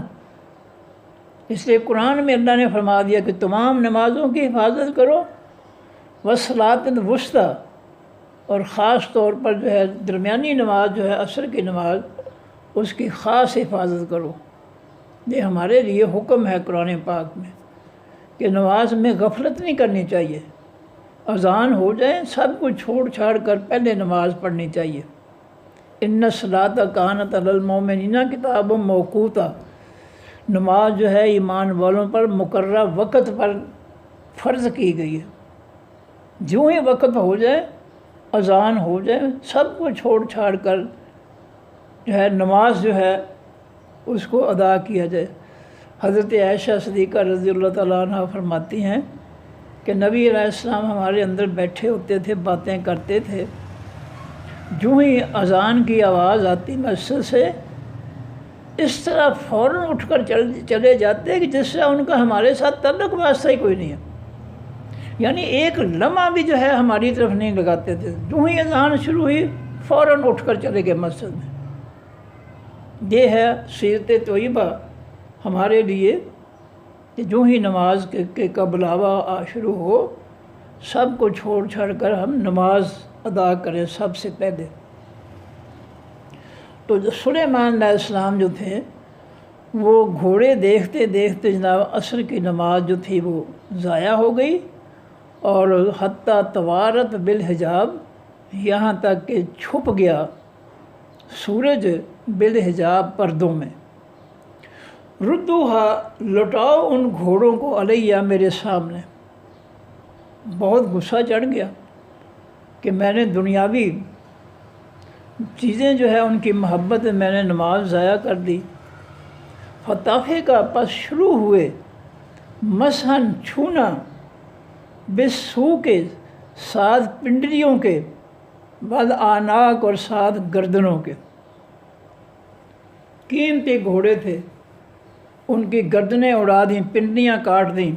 اس لیے قرآن میں اللہ نے فرما دیا کہ تمام نمازوں کی حفاظت کرو، والصلاۃ الوسطی، اور خاص طور پر جو ہے درمیانی نماز جو ہے عصر کی نماز، اس کی خاص حفاظت کرو۔ یہ ہمارے لیے حکم ہے قرآن پاک میں کہ نماز میں غفلت نہیں کرنی چاہیے۔ اذان ہو جائے سب کچھ چھوڑ چھاڑ کر پہلے نماز پڑھنی چاہیے۔ ان الصلاۃ کانت علی المؤمنین کتابا موقوتا، نماز جو ہے ایمان والوں پر مقررہ وقت پر فرض کی گئی ہے۔ جو ہی وقت ہو جائے، اذان ہو جائے، سب کو چھوڑ چھاڑ کر جو ہے نماز جو ہے اس کو ادا کیا جائے۔ حضرت عائشہ صدیقہ رضی اللہ تعالیٰ عنہ فرماتی ہیں کہ نبی علیہ السلام ہمارے اندر بیٹھے ہوتے تھے، باتیں کرتے تھے، جو ہی اذان کی آواز آتی مسجد سے، اس طرح فوراً اٹھ کر چلے جاتے کہ جس سے ان کا ہمارے ساتھ تعلق واسطہ ہی کوئی نہیں ہے، یعنی ایک لمحہ بھی جو ہے ہماری طرف نہیں لگاتے تھے۔ جو ہی اذان شروع ہوئی فوراً اٹھ کر چلے گئے مسجد میں۔ یہ ہے سیرت طیبہ ہمارے لیے کہ جو ہی نماز کے بلاوا شروع ہو، سب کو چھوڑ چھاڑ کر ہم نماز ادا کریں سب سے پہلے۔ تو سلیمان علیہ السلام جو تھے وہ گھوڑے دیکھتے دیکھتے جناب عصر کی نماز جو تھی وہ ضائع ہو گئی، اور حتیٰ توارت بالحجاب، یہاں تک کہ چھپ گیا سورج بالحجاب، پردوں میں۔ ردوہا، لوٹاؤ ان گھوڑوں کو، علیہ، میرے سامنے۔ بہت غصہ چڑھ گیا کہ میں نے دنیاوی چیزیں جو ہے ان کی محبت میں نے نماز ضائع کر دی۔ فتافے کا، پس شروع ہوئے مسحن، چھونا، بسو کے، ساتھ پنڈلیوں کے، بعد آناک، اور ساتھ گردنوں کے۔ قیمتی گھوڑے تھے، ان کی گردنیں اڑا دیں، پنڈلیاں کاٹ دیں۔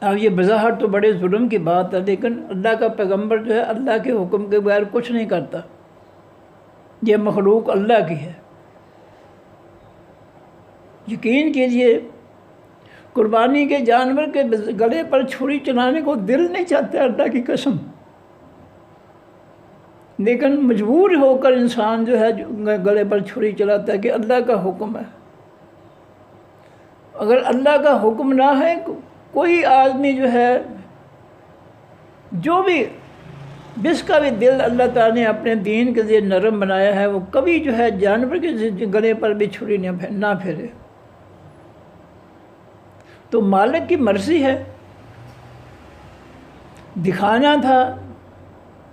اب یہ بظاہر تو بڑے ظلم کی بات ہے، لیکن اللہ کا پیغمبر جو ہے اللہ کے حکم کے بغیر کچھ نہیں کرتا، یہ مخلوق اللہ کی ہے۔ یقین کیجئے قربانی کے جانور کے گلے پر چھری چلانے کو دل نہیں چاہتا، اللہ کی قسم، لیکن مجبور ہو کر انسان جو ہے گلے پر چھری چلاتا ہے کہ اللہ کا حکم ہے۔ اگر اللہ کا حکم نہ ہے، کوئی آدمی جو ہے جو بھی جس کا بھی دل اللہ تعالیٰ نے اپنے دین کے لیے نرم بنایا ہے، وہ کبھی جو ہے جانور کے گلے پر بھی چھری نہ پھیرے۔ تو مالک کی مرضی ہے، دکھانا تھا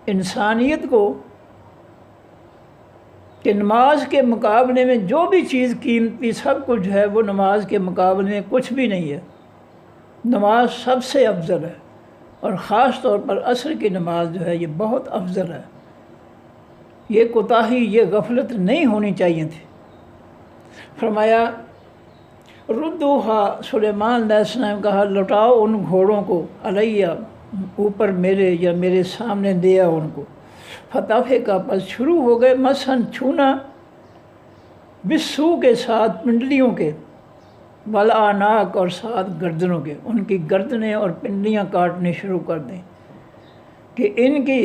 انسانیت کو کہ نماز کے مقابلے میں جو بھی چیز قیمتی، سب کچھ ہے وہ نماز کے مقابلے میں کچھ بھی نہیں ہے۔ نماز سب سے افضل ہے، اور خاص طور پر عصر کی نماز جو ہے یہ بہت افضل ہے، یہ کوتاہی، یہ غفلت نہیں ہونی چاہیے تھی۔ فرمایا ردوہا، سلیمان علیہ السلام کہا لوٹاؤ ان گھوڑوں کو، علیہ اوپر میرے یا میرے سامنے دیا ان کو، فتافے کا پس شروع ہو گئے مسن چھونا، بسو کے ساتھ پنڈلیوں کے، والآناک اور ساتھ گردنوں کے، ان کی گردنیں اور پنڈلیاں کاٹنے شروع کر دیں کہ ان کی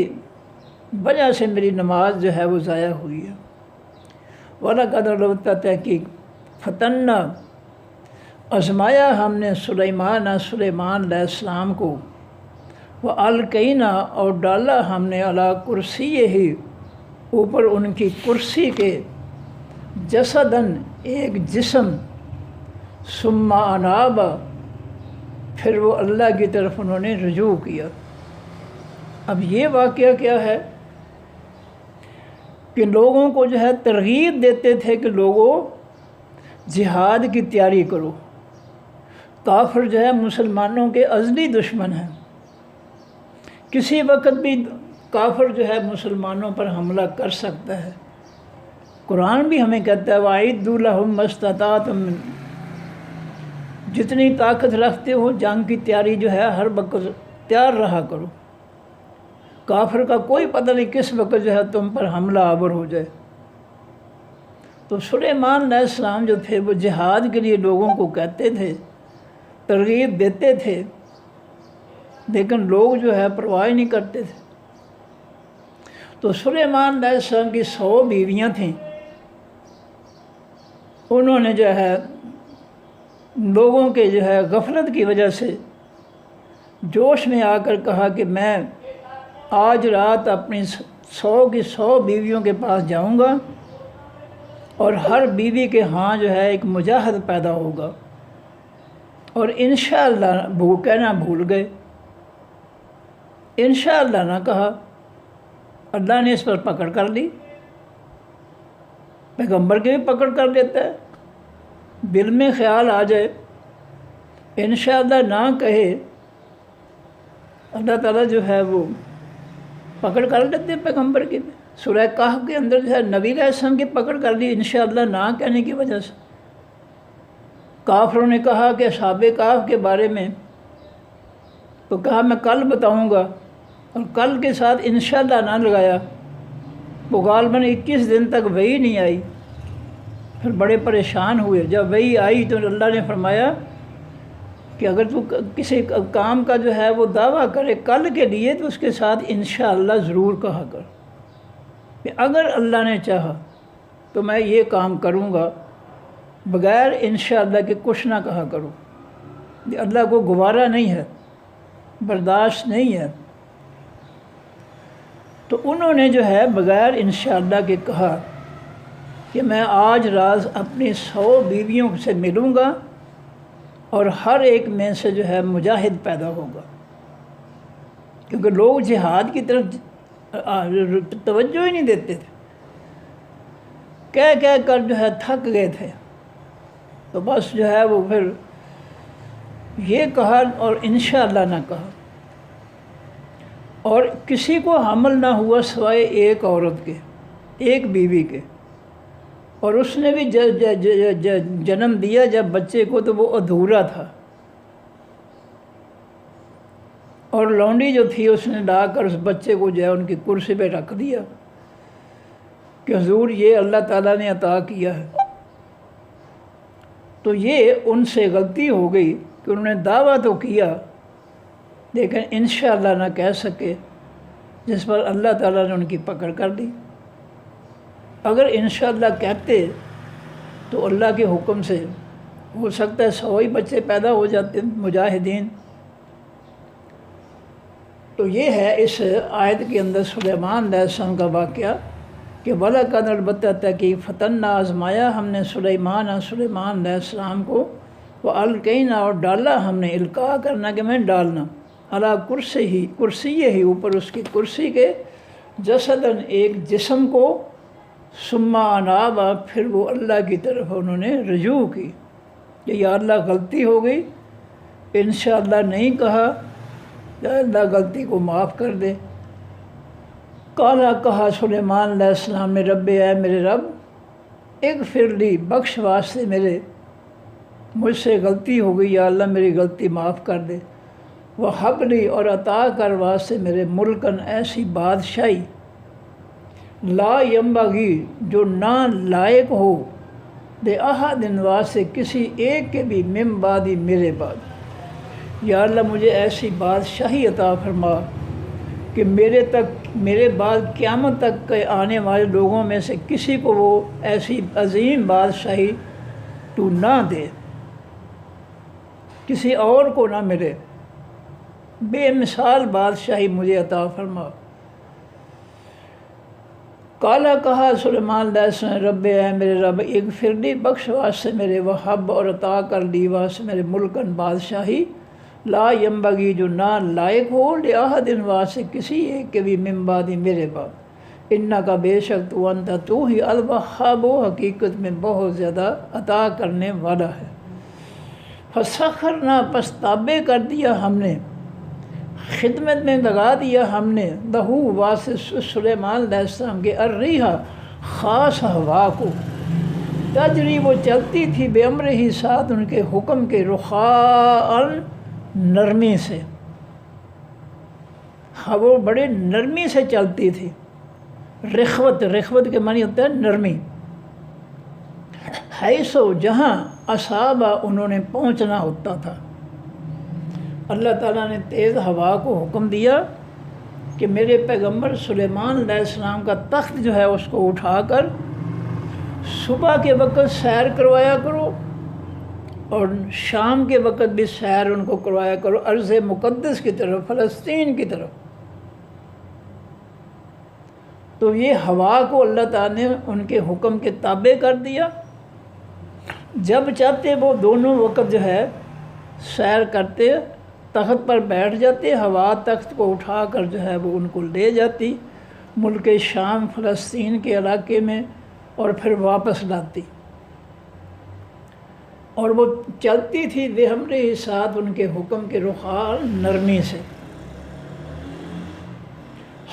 وجہ سے میری نماز جو ہے وہ ضائع ہوئی ہے۔ وَلَقَدْ البتہ تحقیق فتنہ آزمایا ہم نے سلیمان علیہ السلام کو، وَأَلْقَيْنَا اور ڈالا ہم نے عَلَىٰ کُرْسِیِّهِ اوپر ان کی کرسی کے، جسداً ایک جسم، ثم اناب پھر وہ اللہ کی طرف انہوں نے رجوع کیا۔ اب یہ واقعہ کیا ہے کہ لوگوں کو جو ہے ترغیب دیتے تھے کہ لوگوں جہاد کی تیاری کرو، کافر جو ہے مسلمانوں کے ازلی دشمن ہیں، کسی وقت بھی کافر جو ہے مسلمانوں پر حملہ کر سکتا ہے۔ قرآن بھی ہمیں کہتا ہے وَأَعِدُّوا لَهُم مَّا اسْتَطَعْتُم، جتنی طاقت رکھتے ہو جنگ کی تیاری جو ہے ہر وقت تیار رہا کرو، کافر کا کوئی پتہ نہیں کس وقت جو ہے تم پر حملہ آور ہو جائے۔ تو سلیمان علیہ السلام جو تھے وہ جہاد کے لیے لوگوں کو کہتے تھے، ترغیب دیتے تھے، لیکن لوگ جو ہے پرواہ نہیں کرتے تھے۔ تو سلیمان علیہ السلام کی 100 بیویاں تھیں، انہوں نے جو ہے لوگوں کے جو ہے غفلت کی وجہ سے جوش میں آ کر کہا کہ میں آج رات اپنی 100 کی 100 بیویوں کے پاس جاؤں گا اور ہر بیوی کے ہاں جو ہے ایک مجاہد پیدا ہوگا، اور انشاءاللہ کہنا بھول گئے، انشاءاللہ نہ کہا، اللہ نے اس پر پکڑ کر لی۔ پیغمبر کے بھی پکڑ کر لیتا ہے، دل میں خیال آ جائے انشاءاللہ نہ کہے، اللہ تعالیٰ جو ہے وہ پکڑ کر لیتے ہیں پیغمبر کی۔ سورہ کہف کے اندر جو ہے نبی علیہ السلام کی پکڑ کر لی انشاءاللہ نہ کہنے کی وجہ سے۔ کافروں نے کہا کہ اصحاب کہف کے بارے میں، تو کہا میں کل بتاؤں گا، اور کل کے ساتھ انشاءاللہ نہ لگایا، وہ غالباً 21 دن تک وحی نہیں آئی، پھر بڑے پریشان ہوئے۔ جب وحی آئی تو اللہ نے فرمایا کہ اگر تو کسی کام کا جو ہے وہ دعویٰ کرے کل کے لیے تو اس کے ساتھ انشاءاللہ ضرور کہا کر کہ اگر اللہ نے چاہا تو میں یہ کام کروں گا، بغیر انشاءاللہ کے کچھ نہ کہا کرو، یہ اللہ کو گوارا نہیں ہے، برداشت نہیں ہے۔ تو انہوں نے جو ہے بغیر انشاءاللہ کے کہا کہ میں آج رات اپنی 100 بیویوں سے ملوں گا اور ہر ایک میں سے جو ہے مجاہد پیدا ہوگا، کیونکہ لوگ جہاد کی طرف توجہ ہی نہیں دیتے تھے، کہہ کر جو ہے تھک گئے تھے۔ تو بس جو ہے وہ پھر یہ کہا اور انشاءاللہ نہ کہا، اور کسی کو حمل نہ ہوا سوائے ایک عورت کے، ایک بیوی کے، اور اس نے بھی جنم دیا جب بچے کو تو وہ ادھورا تھا، اور لونڈی جو تھی اس نے لا کر اس بچے کو جو ہے ان کی کرسی پہ رکھ دیا کہ حضور یہ اللہ تعالیٰ نے عطا کیا ہے۔ تو یہ ان سے غلطی ہو گئی کہ انہوں نے دعویٰ تو کیا لیکن انشاءاللہ نہ کہہ سکے، جس پر اللہ تعالیٰ نے ان کی پکڑ کر لی۔ اگر انشاءاللہ کہتے تو اللہ کے حکم سے ہو سکتا ہے 100 ہی بچے پیدا ہو جاتے مجاہدین۔ تو یہ ہے اس آیت کے اندر سلیمان علیہ السلام کا واقعہ کہ وَلَقَدْ البتہ تحقیق فتنہ آزمایا ہم نے سلیمان علیہ السلام کو، وَأَلْقَيْنَا اور ڈالا ہم نے، القاء کرنا کہ میں ڈالنا، عَلَىٰ کرسی اوپر اس کی کرسی کے، جسداً ایک جسم کو، ثم اناب پھر وہ اللہ کی طرف انہوں نے رجوع کی کہ یا اللہ غلطی ہو گئی، انشاءاللہ نہیں کہا، کہ اللہ غلطی کو معاف کر دے۔ کالا کہا سلیمان علیہ السلام نے رب اے میرے رب اغفر لی بخش واسطے میرے، مجھ سے غلطی ہو گئی یا اللہ میری غلطی معاف کر دے۔ وہب لی اور عطا کر واسطے میرے ملکن ایسی بادشاہی لا ینبغی جو نہ لائق ہو لے احد واسطے کسی ایک کے بھی من بعدی میرے بعد۔ یا اللہ مجھے ایسی بادشاہی عطا فرما کہ میرے بعد قیامت تک کے آنے والے لوگوں میں سے کسی کو وہ ایسی عظیم بادشاہی تو نہ دے، کسی اور کو نہ ملے، بے مثال بادشاہی مجھے عطا فرما۔ کالا کہا سلیمان علیہ السلام رب اے میرے رب اغفر لی بخش واسطے میرے، وہب اور عطا کر لی واسطے میرے ملکن بادشاہی لا ینبغی جو نہ لائق ہو لأحد واسطے کسی ایک کے بھی من بعدی میرے بعد۔ انکا بے شک تو انت تو ہی الوہاب حقیقت میں بہت زیادہ عطا کرنے والا ہے۔ فسخرنا پس تابع کر دیا ہم نے، خدمت میں لگا دیا ہم نے لہو واسطے سلیمان علیہ السلام کے الریح خاص ہوا کو، تجری وہ چلتی تھی بے امر ہی ساتھ ان کے حکم کے، رخاءً نرمی سے، ہاں وہ بڑے نرمی سے چلتی تھی۔ رخوت کے معنی ہوتا ہے نرمی۔ حیثو جہاں اصابہ انہوں نے پہنچنا ہوتا تھا، اللہ تعالیٰ نے تیز ہوا کو حکم دیا کہ میرے پیغمبر سلیمان علیہ السلام کا تخت جو ہے اس کو اٹھا کر صبح کے وقت سیر کروایا کرو اور شام کے وقت بھی سیر ان کو کروایا کرو ارض مقدس کی طرف، فلسطین کی طرف۔ تو یہ ہوا کو اللہ تعالیٰ نے ان کے حکم کے تابع کر دیا، جب چاہتے وہ دونوں وقت جو ہے سیر کرتے، تخت پر بیٹھ جاتے، ہوا تخت کو اٹھا کر جو ہے وہ ان کو لے جاتی ملک شام فلسطین کے علاقے میں اور پھر واپس لاتی، اور وہ چلتی تھی بے ہمرے ساتھ ان کے حکم کے رخاء نرمی سے۔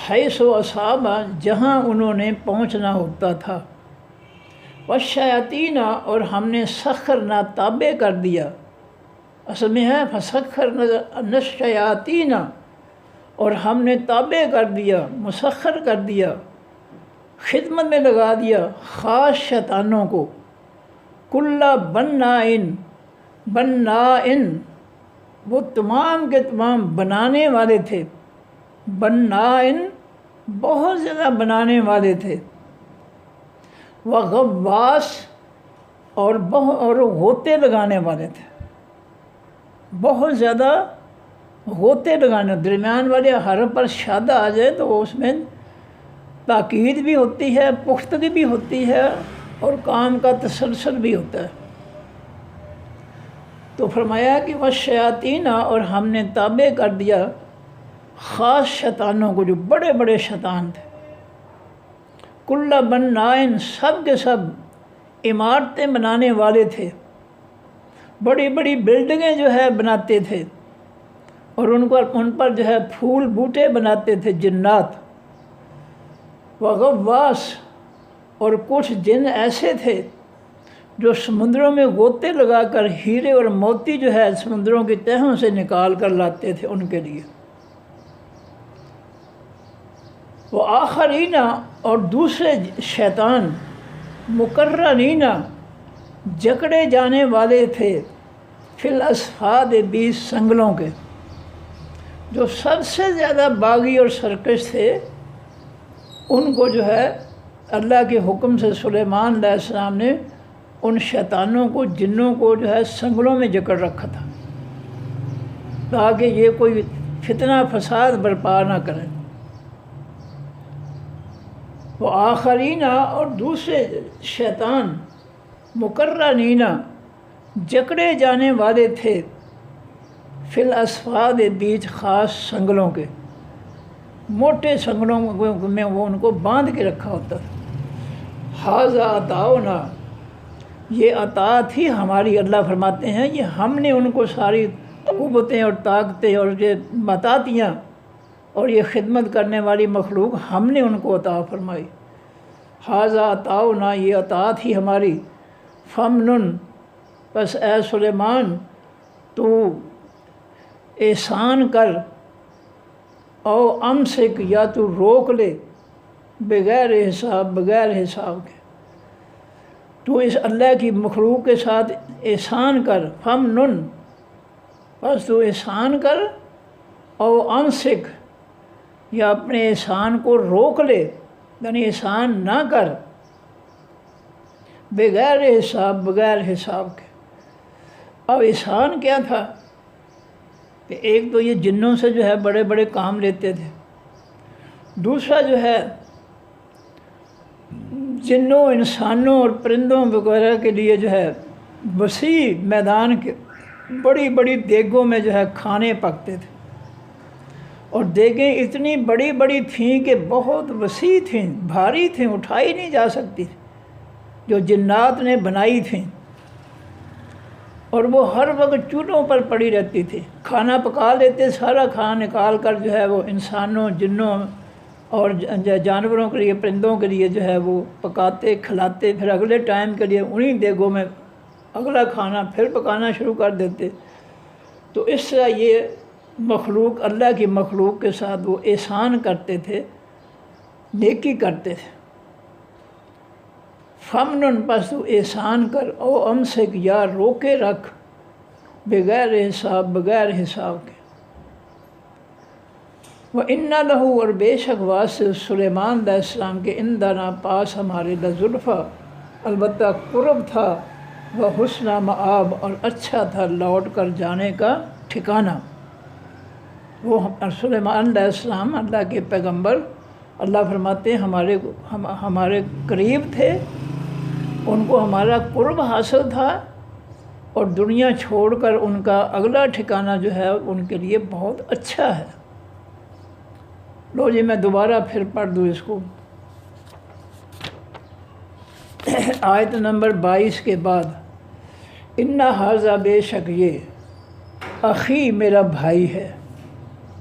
حیث و اصابہ جہاں انہوں نے پہنچنا ہوتا تھا، والشیاطین اور ہم نے سخرنا تابع کر دیا، اصل میں ہے فسخرنا الشیاطین اور ہم نے تابع کر دیا، مسخر کر دیا، خدمت میں لگا دیا خاص شیطانوں کو، کل بنائن وہ تمام کے تمام بنانے والے تھے، بنائن بہت زیادہ بنانے والے تھے، وغواص اور غوطے لگانے والے تھے، بہت زیادہ غوطے لگانے، درمیان والے حرف پر شادہ آ جائے تو اس میں تاکید بھی ہوتی ہے، پختگی بھی ہوتی ہے اور کام کا تسلسل بھی ہوتا ہے۔ تو فرمایا کہ والشیاطین اور ہم نے تابع کر دیا خاص شیطانوں کو جو بڑے بڑے شیطان تھے، کل بنائن سب کے سب عمارتیں بنانے والے تھے، بڑی بڑی بلڈنگیں جو ہے بناتے تھے اور ان پر جو ہے پھول بوٹے بناتے تھے جنات، وغواص اور کچھ جن ایسے تھے جو سمندروں میں غوطے لگا کر ہیرے اور موتی جو ہے سمندروں کی تہوں سے نکال کر لاتے تھے ان کے لیے، وہ آخرین اور دوسرے شیطان مقرنین جکڑے جانے والے تھے، فی الاصفاد 20 سنگلوں کے، جو سب سے زیادہ باغی اور سرکش تھے ان کو جو ہے اللہ کے حکم سے سلیمان علیہ السلام نے ان شیطانوں کو، جنوں کو جو ہے سنگلوں میں جکڑ رکھا تھا تاکہ یہ کوئی فتنہ فساد برپا نہ کرے۔ وہ آخرین اور دوسرے شیطان مقرنین جکڑے جانے والے تھے، فی الاصفاد بیچ خاص سنگلوں کے، موٹے سنگلوں میں وہ ان کو باندھ کے رکھا ہوتا تھا۔ ھذا عطاؤنا یہ عطا تھی ہماری، اللہ فرماتے ہیں یہ ہم نے ان کو ساری قوتیں اور طاقتیں اور یہ متاتیاں اور یہ خدمت کرنے والی مخلوق ہم نے ان کو عطا فرمائی۔ حاذا عطاؤنا، یہ عطا تھی ہماری۔ فمنن، بس اے سلیمان تو احسان کر، او امسک، یا تو روک لے، بغیر حساب، بغیر حساب کے۔ تو اس اللہ کی مخلوق کے ساتھ احسان کر، فمنن، بس تو احسان کر، او امسک، یا اپنے احسان کو روک لے، یعنی احسان نہ کر، بغیر حساب، بغیر حساب کے۔ اب احسان کیا تھا کہ ایک تو یہ جنوں سے جو ہے بڑے بڑے کام لیتے تھے، دوسرا جو ہے جنوں، انسانوں اور پرندوں وغیرہ کے لیے جو ہے وسیع میدان کے بڑی بڑی دیگوں میں جو ہے کھانے پکتے تھے، اور دیگیں اتنی بڑی بڑی تھیں کہ بہت وسیع تھیں، بھاری تھیں، اٹھائی نہیں جا سکتی، جو جنات نے بنائی تھیں، اور وہ ہر وقت چولہوں پر پڑی رہتی تھی۔ کھانا پکا لیتے، سارا کھانا نکال کر جو ہے وہ انسانوں، جنوں اور جانوروں کے لیے، پرندوں کے لیے جو ہے وہ پکاتے، کھلاتے، پھر اگلے ٹائم کے لیے انہی دیگوں میں اگلا کھانا پھر پکانا شروع کر دیتے۔ تو اس طرح یہ مخلوق، اللہ کی مخلوق کے ساتھ وہ احسان کرتے تھے، نیکی کرتے تھے۔ فمنن، پس تو احسان کر، او امسک، یا روکے رکھ، بغیر حساب، بغیر حساب کے۔ وَإِنَّ لَهُ، اور بے شک واسطے سلیمان علیہ السلام کے، عندنا، پاس ہمارے، لزلفیٰ، البتہ قرب تھا، وحسن مآب، اور اچھا تھا لوٹ کر جانے کا ٹھکانہ۔ وہ سلیمان علیہ السلام اللہ کے پیغمبر، اللہ فرماتے ہیں ہمارے قریب تھے، ان کو ہمارا قرب حاصل تھا، اور دنیا چھوڑ کر ان کا اگلا ٹھکانہ جو ہے ان کے لیے بہت اچھا ہے۔ لو جی میں دوبارہ پھر پڑھ دوں اس کو، آیت نمبر 22 کے بعد، اِنَّ ھَذَا، بے شک یہ، اخی، میرا بھائی ہے۔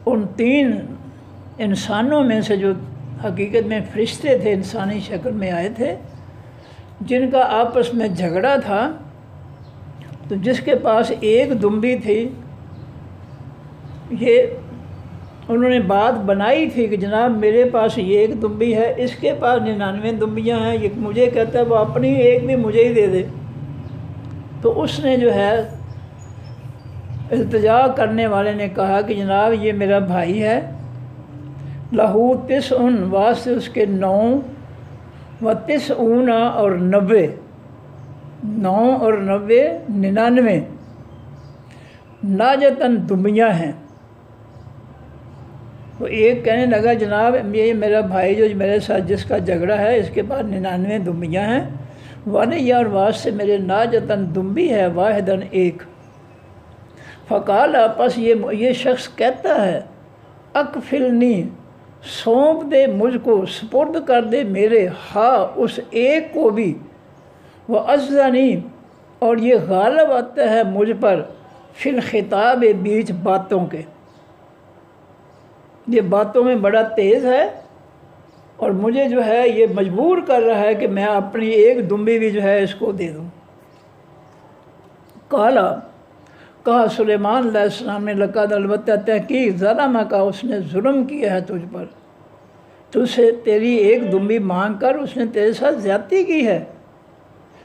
ان تین انسانوں میں سے جو حقیقت میں فرشتے تھے، انسانی شکل میں آئے تھے، جن کا آپس میں جھگڑا تھا، تو جس کے پاس ایک دمبی تھی، یہ انہوں نے بات بنائی تھی کہ جناب میرے پاس یہ ایک دمبی ہے، اس کے پاس 99 دمبیاں ہیں، یہ مجھے کہتا ہے وہ اپنی ایک بھی مجھے ہی دے دے۔ تو اس نے جو ہے التجا کرنے والے نے کہا کہ جناب یہ میرا بھائی ہے، لہو 90، واسطے اس کے 9، و 90، اور 90، 9 اور 90، 99 ناجتاً دمبیاں ہیں۔ وہ ایک کہنے لگا جناب یہ میرا بھائی جو میرے ساتھ جس کا جھگڑا ہے، اس کے پاس 99 دمبیاں ہیں، وَلِيَّ، اور واسطے میرے ناجتاً دمبی ہے، واحداً ایک۔ فقال، پس یہ شخص کہتا ہے، اکفلنی، سونپ دے مجھ کو، سپرد کر دے میرے، ہاں اس ایک کو بھی، وَأَذَّنِي، اور یہ غالب آتا ہے مجھ پر، فی الخطاب، بیچ باتوں کے، یہ باتوں میں بڑا تیز ہے، اور مجھے جو ہے یہ مجبور کر رہا ہے کہ میں اپنی ایک دمبی بھی جو ہے اس کو دے دوں۔ کہا سلیمان علیہ السلام نے، لقد، البتہ تحقیق، ظلمک، اس نے ظلم کیا ہے تجھ پر، تجھ سے تیری ایک دمبی مانگ کر اس نے تیرے ساتھ زیادتی کی ہے،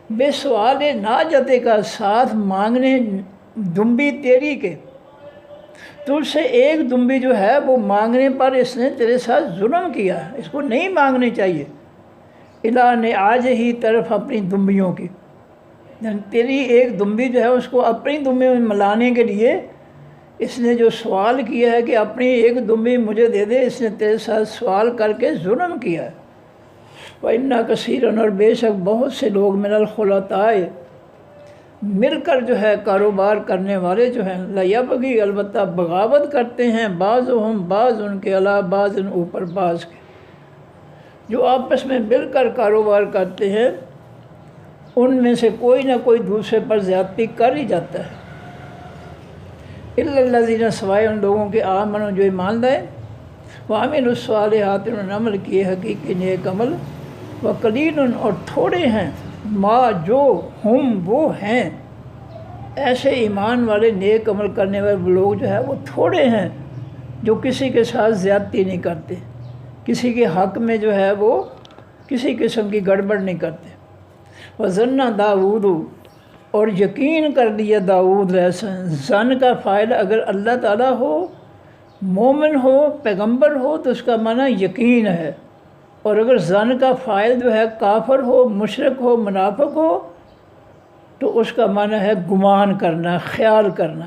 بے سوال ناجتے کا، ساتھ مانگنے دمبی تیری کے، تجھ سے ایک دمبی جو ہے وہ مانگنے پر اس نے تیرے ساتھ ظلم کیا ہے، اس کو نہیں مانگنی چاہیے۔ الہ نے آج ہی طرف اپنی دمبیوں کی، یعنی تیری ایک دمبی جو ہے اس کو اپنی دمبی میں ملانے کے لیے اس نے جو سوال کیا ہے کہ اپنی ایک دمبی مجھے دے دے، اس نے تیرے ساتھ سوال کر کے ظلم کیا ہے۔ وَإِنَّ كَثِيرًا، اور بے شک بہت سے لوگ، من الخلطاء، مل کر جو ہے کاروبار کرنے والے جو ہیں، لَيَبْغِي، البتہ بغاوت کرتے ہیں، بعضهم، بعض ان کے، علی بعض، اوپر بعض کے، جو آپس میں مل کر کاروبار کرتے ہیں ان میں سے کوئی نہ کوئی دوسرے پر زیادتی کر ہی جاتا ہے۔ الا الذین سوائے ان لوگوں کے آمنوا جو ایمان لائے، وعملوا الصالحات انہوں نے عمل کیے حقیقی نیک عمل، وقلیل اور تھوڑے ہیں ما جو ہم وہ ہیں، ایسے ایمان والے نیک عمل کرنے والے لوگ جو ہے وہ تھوڑے ہیں جو کسی کے ساتھ زیادتی نہیں کرتے، کسی کے حق میں جو ہے وہ کسی قسم کی گڑبڑ نہیں کرتے۔ وَظَنَّ داؤد اور یقین کر لیا داؤد علیہ السلام، ظن کا فاعل اگر اللہ تعالیٰ ہو، مومن ہو، پیغمبر ہو تو اس کا معنی یقین ہے، اور اگر ظن کا فاعل جو ہے کافر ہو، مشرک ہو، منافق ہو تو اس کا معنی ہے گمان کرنا، خیال کرنا۔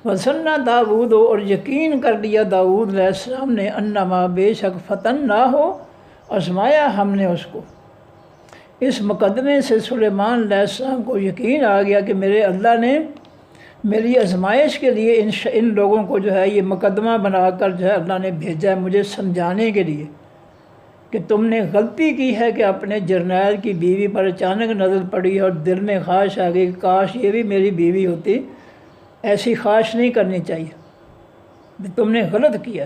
وَظَنَّ داؤد اور یقین کر لیا داؤد علیہ السلام نے انما بے شک فتن نہ ہو، آزمایا ہم نے اس کو۔ اس مقدمے سے سلیمان علیہ السلام کو یقین آ گیا کہ میرے اللہ نے میری آزمائش کے لیے ان لوگوں کو جو ہے یہ مقدمہ بنا کر جو ہے اللہ نے بھیجا ہے مجھے سمجھانے کے لیے کہ تم نے غلطی کی ہے کہ اپنے جرنیل کی بیوی پر اچانک نظر پڑی اور دل میں خواہش آ گئی کہ کاش یہ بھی میری بیوی ہوتی، ایسی خواہش نہیں کرنی چاہیے، تم نے غلط کیا۔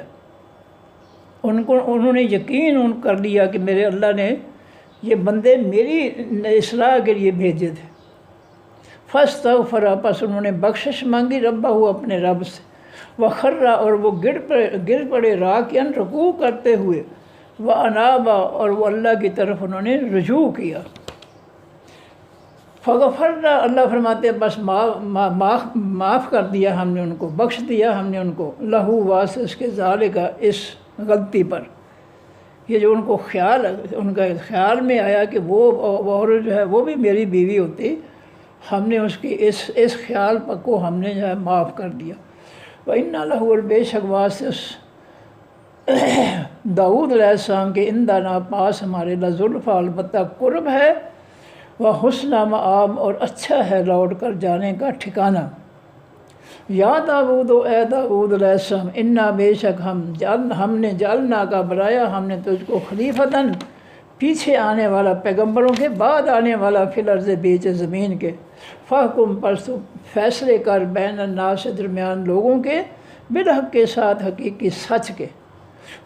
انہوں نے یقین کر لیا کہ میرے اللہ نے یہ بندے میری اصلاح کے لیے بھیجے تھے۔ فاستغفر پس انہوں نے بخشش مانگی ربہ اپنے رب سے، وخر اور وہ گر پڑے راکعاً رکوع کرتے ہوئے، واناب اور وہ اللہ کی طرف انہوں نے رجوع کیا۔ فغفرنا اللہ فرماتے ہیں بس معاف کر دیا ہم نے ان کو، بخش دیا ہم نے ان کو، لہو واسطے اس کے ذالک اس غلطی پر، یہ جو ان کا خیال میں آیا کہ وہ عورت جو ہے وہ بھی میری بیوی ہوتی، ہم نے اس کی اس خیال کو ہم نے جو ہے معاف کر دیا۔ وَإِنَّ لَهُ اور بے شک واسطے داؤد علیہ السلام کے اندنا پاس ہمارے لزلفیٰ البتہ قرب ہے، وحسن مآب اور اچھا ہے لوٹ کر جانے کا ٹھکانہ۔ یا داؤد اے داؤد علیہ السلام انا بے شک ہم نے جعلنا کا بنایا ہم نے تجھ کو خلیفتاً پیچھے آنے والا، پیغمبروں کے بعد آنے والا، فی الارض بیچ زمین کے، فاحکم پس تو فیصلے کر بین الناس درمیان لوگوں کے، بالحق کے ساتھ حقیقی سچ کے،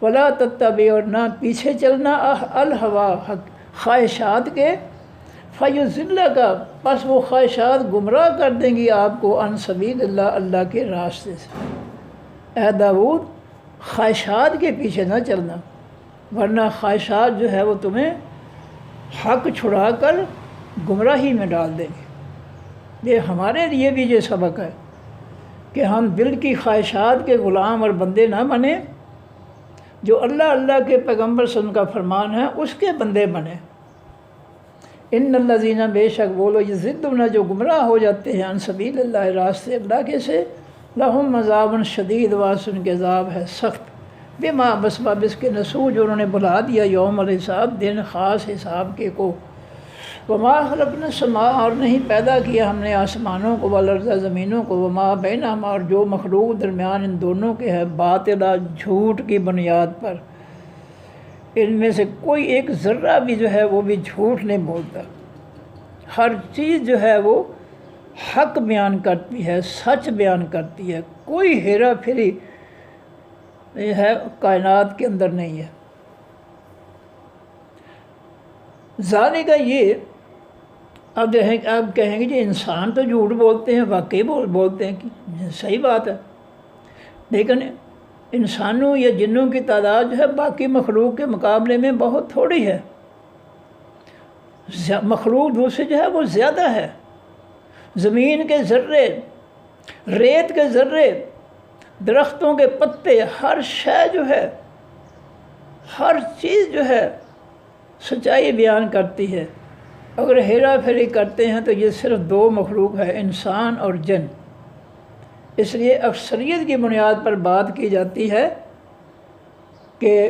ولا تتبع اور نہ پیچھے چلنا الہوا خواہشات کے، فیضلک پس وہ خواہشات گمراہ کر دیں گی آپ کو عن سبیل اللہ اللہ کے راستے سے۔ اے داؤد خواہشات کے پیچھے نہ چلنا، ورنہ خواہشات جو ہے وہ تمہیں حق چھڑا کر گمراہی میں ڈال دیں گے۔ یہ ہمارے لیے بھی یہ سبق ہے کہ ہم دل کی خواہشات کے غلام اور بندے نہ بنیں، جو اللہ کے پیغمبر صلی اللہ علیہ وسلم کا فرمان ہے اس کے بندے بنیں۔ ان الذین بے شک وہ لوگ یضلون جو گمراہ ہو جاتے ہیں عن سبیل اللہ راستے اللہ کے سے، لہم عذاب شدید واسع ان کے عذاب ہے سخت، بما بسبب اس کے نسو جو انہوں نے بھلا دیا یوم الحساب دن خاص حساب کے کو، وما خلقنا السماء اور نہیں پیدا کیا ہم نے آسمانوں کو والارض زمینوں کو، وما بینہما اور جو مخلوق درمیان ان دونوں کے ہے، باطلا جھوٹ کی بنیاد پر، ان میں سے کوئی ایک ذرہ بھی جو ہے وہ بھی جھوٹ نہیں بولتا، ہر چیز جو ہے وہ حق بیان کرتی ہے، سچ بیان کرتی ہے، کوئی ہیرا پھیری یہ ہے کائنات کے اندر نہیں ہے۔ ذالک یہ اب کہیں گے جی انسان تو جھوٹ بولتے ہیں، واقعی بولتے ہیں کہ صحیح بات ہے، لیکن انسانوں یا جنوں کی تعداد جو ہے باقی مخلوق کے مقابلے میں بہت تھوڑی ہے، مخلوق دوسرے جو ہے وہ زیادہ ہے، زمین کے ذرے، ریت کے ذرے، درختوں کے پتے، ہر شے جو ہے، ہر چیز جو ہے سچائی بیان کرتی ہے۔ اگر ہیرا پھیری کرتے ہیں تو یہ صرف دو مخلوق ہے، انسان اور جن۔ اس لیے اکثریت کی بنیاد پر بات کی جاتی ہے کہ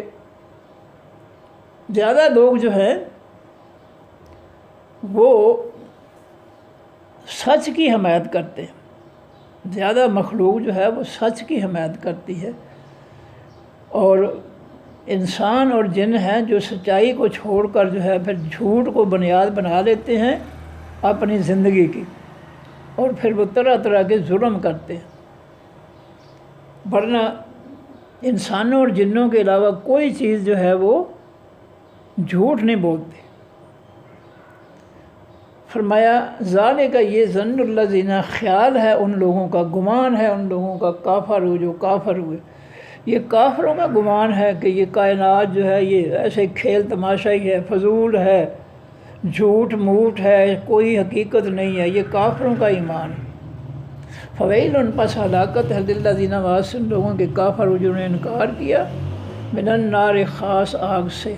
زیادہ لوگ جو ہیں وہ سچ کی حمایت کرتے ہیں، زیادہ مخلوق جو ہے وہ سچ کی حمایت کرتی ہے، اور انسان اور جن ہیں جو سچائی کو چھوڑ کر جو ہے پھر جھوٹ کو بنیاد بنا لیتے ہیں اپنی زندگی کی، اور پھر وہ طرح طرح کے ظلم کرتے ہیں۔ ورنہ انسانوں اور جنوں کے علاوہ کوئی چیز جو ہے وہ جھوٹ نہیں بولتی۔ فرمایا ذالک یہ ظن الذین، خیال ہے ان لوگوں کا، گمان ہے ان لوگوں کا، کافر جو کافر ہوئے، یہ کافروں کا گمان ہے کہ یہ کائنات جو ہے یہ ایسے کھیل تماشا ہی ہے، فضول ہے، جھوٹ موٹ ہے، کوئی حقیقت نہیں ہے، یہ کافروں کا ایمان ہے۔ فویل ان پس ہلاکت ہے للذین، واسن لوگوں کے کافر جنہوں نے انکار کیا، من النار خاص آگ سے۔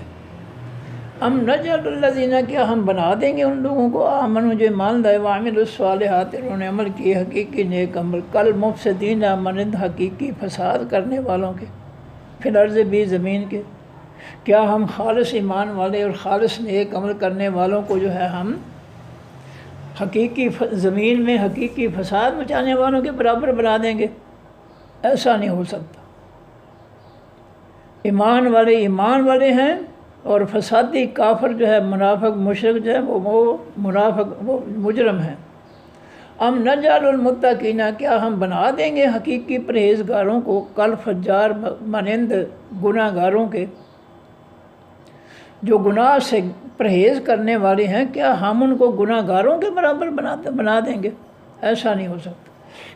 ام نجعل الذین، کیا ہم بنا دیں گے ان لوگوں کو، آمنوا جو ایمان لائے، وعملوا الصالحات انہوں نے عمل کیے حقیقی نیک عمل، کل مفسدین مانند حقیقی فساد کرنے والوں کے، فی الارض بھی زمین کے، کیا ہم خالص ایمان والے اور خالص نیک عمل کرنے والوں کو جو ہے ہم حقیقی زمین میں حقیقی فساد مچانے والوں کے برابر بنا دیں گے؟ ایسا نہیں ہو سکتا۔ ایمان والے ایمان والے ہیں اور فسادی کافر جو ہے، منافق مشرک جو ہے وہ منافق، وہ مجرم ہیں۔ ام نجعل المتقین، کیا ہم بنا دیں گے حقیقی پرہیزگاروں کو، کل فجار مانند گناہ گاروں کے، جو گناہ سے پرہیز کرنے والے ہیں، کیا ہم ان کو گناہ گاروں کے برابر بنا دیں گے؟ ایسا نہیں ہو سکتا۔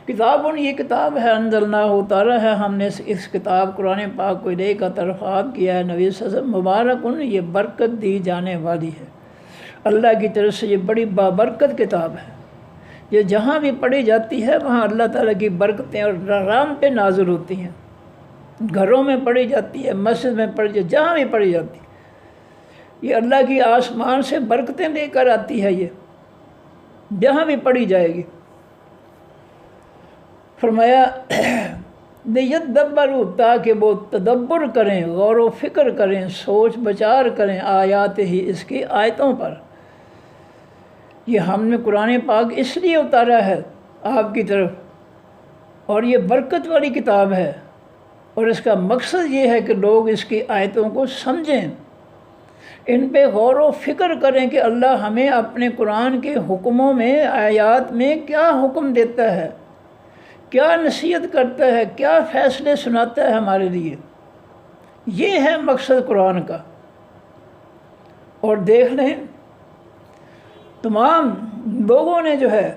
کتاب یہ کتاب ہے، انزلناہ اتارا ہے ہم نے اس کتاب قرآن پاک کو، الیک کا طرف آپ کیا ہے نبی صلی اللہ علیہ وسلم، مبارک یہ برکت دی جانے والی ہے، اللہ کی طرف سے یہ بڑی بابرکت کتاب ہے، یہ جہاں بھی پڑھی جاتی ہے وہاں اللہ تعالیٰ کی برکتیں اور رحمتیں نازل ہوتی ہیں، گھروں میں پڑھی جاتی ہے، مسجد میں پڑھی جاتی ہے، جہاں بھی پڑھی جاتی ہے، یہ اللہ کی آسمان سے برکتیں لے کر آتی ہے، یہ جہاں بھی پڑھی جائے گی۔ فرمایا لیدبروا، تاکہ وہ تدبر کریں، غور و فکر کریں، سوچ بچار کریں، آیات ہی، اس کی آیتوں پر۔ یہ ہم نے قرآن پاک اس لیے اتارا ہے آپ کی طرف، اور یہ برکت والی کتاب ہے، اور اس کا مقصد یہ ہے کہ لوگ اس کی آیتوں کو سمجھیں، ان پہ غور و فکر کریں کہ اللہ ہمیں اپنے قرآن کے حکموں میں، آیات میں کیا حکم دیتا ہے، کیا نصیحت کرتا ہے، کیا فیصلے سناتا ہے ہمارے لیے۔ یہ ہے مقصد قرآن کا۔ اور دیکھ لیں تمام لوگوں نے جو ہے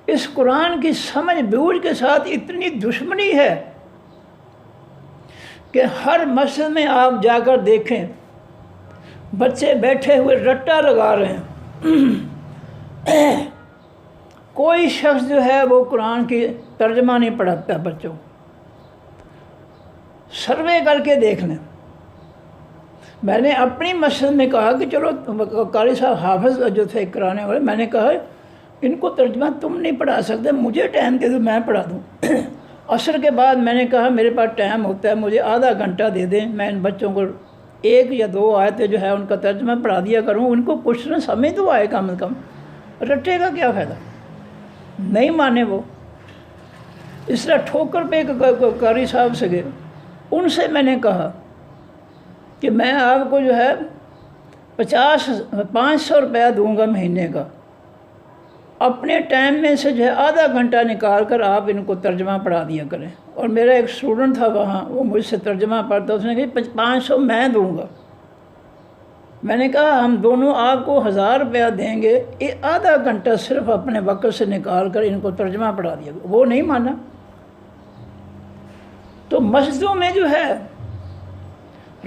اس قرآن کی سمجھ بوجھ کے ساتھ اتنی دشمنی ہے کہ ہر مسجد میں آپ جا کر دیکھیں، بچے بیٹھے ہوئے رٹا لگا رہے ہیں، کوئی شخص جو ہے وہ قرآن کی ترجمہ نہیں پڑھاتا بچوں کو۔ سروے کر کے دیکھ لیں۔ میں نے اپنی مسجد میں کہا کہ چلو قاری صاحب حافظ جو تھے کرانے والے، میں نے کہا ان کو ترجمہ تم نہیں پڑھا سکتے، مجھے ٹائم دے دو میں پڑھا دوں۔ عصر کے بعد میں نے کہا میرے پاس ٹائم ہوتا ہے، مجھے آدھا گھنٹہ دے دیں، میں ان بچوں کو 1 یا 2 آیتیں جو ہے ان کا ترجمہ پڑھا دیا کروں، ان کو کچھ نہ سمجھ تو آئے کم از کم، رٹے کا کیا فائدہ۔ نہیں مانے وہ، اس طرح ٹھوکر پہ قاری صاحب سے گئے، ان سے میں نے کہا کہ میں آپ کو جو ہے 500 روپیہ دوں گا مہینے کا، اپنے ٹائم میں سے جو ہے آدھا گھنٹہ نکال کر آپ ان کو ترجمہ پڑھا دیا کریں۔ اور میرا ایک اسٹوڈنٹ تھا وہاں، وہ مجھ سے ترجمہ پڑھتا، اس نے کہا 500 میں دوں گا۔ میں نے کہا ہم دونوں آپ کو 1000 روپیہ دیں گے، یہ آدھا گھنٹہ صرف اپنے وقت سے نکال کر ان کو ترجمہ پڑھا دیا گیا۔ وہ نہیں مانا۔ تو مسجدوں میں جو ہے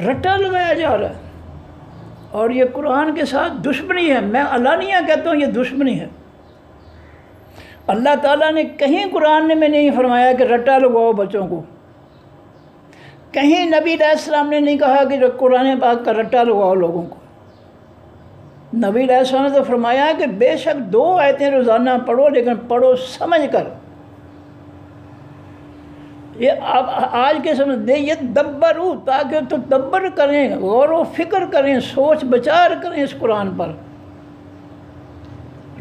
رٹا لگایا جا رہا ہے، اور یہ قرآن کے ساتھ دشمنی ہے۔ میں علانیہ کہتا ہوں یہ دشمنی ہے۔ اللہ تعالیٰ نے کہیں قرآن میں نہیں فرمایا کہ رٹا لگاؤ بچوں کو، کہیں نبی علیہ السلام نے نہیں کہا کہ قرآن پاک کا رٹا لگاؤ لوگوں کو۔ نبی علیہ السلام نے تو فرمایا کہ بے شک 2 آیتیں روزانہ پڑھو، لیکن پڑھو سمجھ کر۔ یہ آپ آج کے سمجھ دیں، یہ دبرو، تاکہ تو تدبر کریں، غور و فکر کریں، سوچ بچار کریں اس قرآن پر۔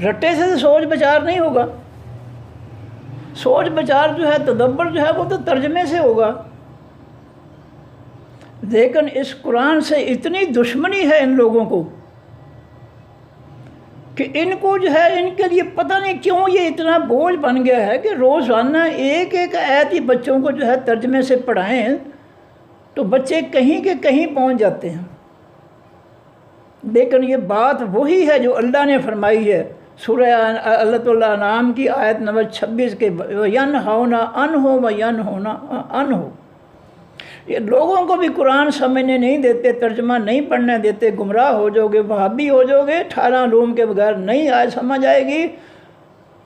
رٹے سے سوچ بچار نہیں ہوگا، سوچ بچار جو ہے، تدبر جو ہے وہ تو ترجمے سے ہوگا۔ لیکن اس قرآن سے اتنی دشمنی ہے ان لوگوں کو کہ ان کو جو ہے ان کے لیے پتہ نہیں کیوں یہ اتنا بوجھ بن گیا ہے کہ روزانہ ایک ایک آیت ہی بچوں کو جو ہے ترجمے سے پڑھائیں تو بچے کہیں کے کہیں پہنچ جاتے ہیں۔ لیکن یہ بات وہی ہے جو اللہ نے فرمائی ہے سورہ اللہ الانعام کی آیت نمبر 26 کے وَيَنْهَوْنَ عَنْهُ وَيَنْهُونَ عَنْهُ۔ یہ لوگوں کو بھی قرآن سمجھنے نہیں دیتے، ترجمہ نہیں پڑھنے دیتے، گمراہ ہو جاؤ گے، وہابی ہو جاؤ گے، 18 علوم کے بغیر نہیں آئے سمجھ آئے گی،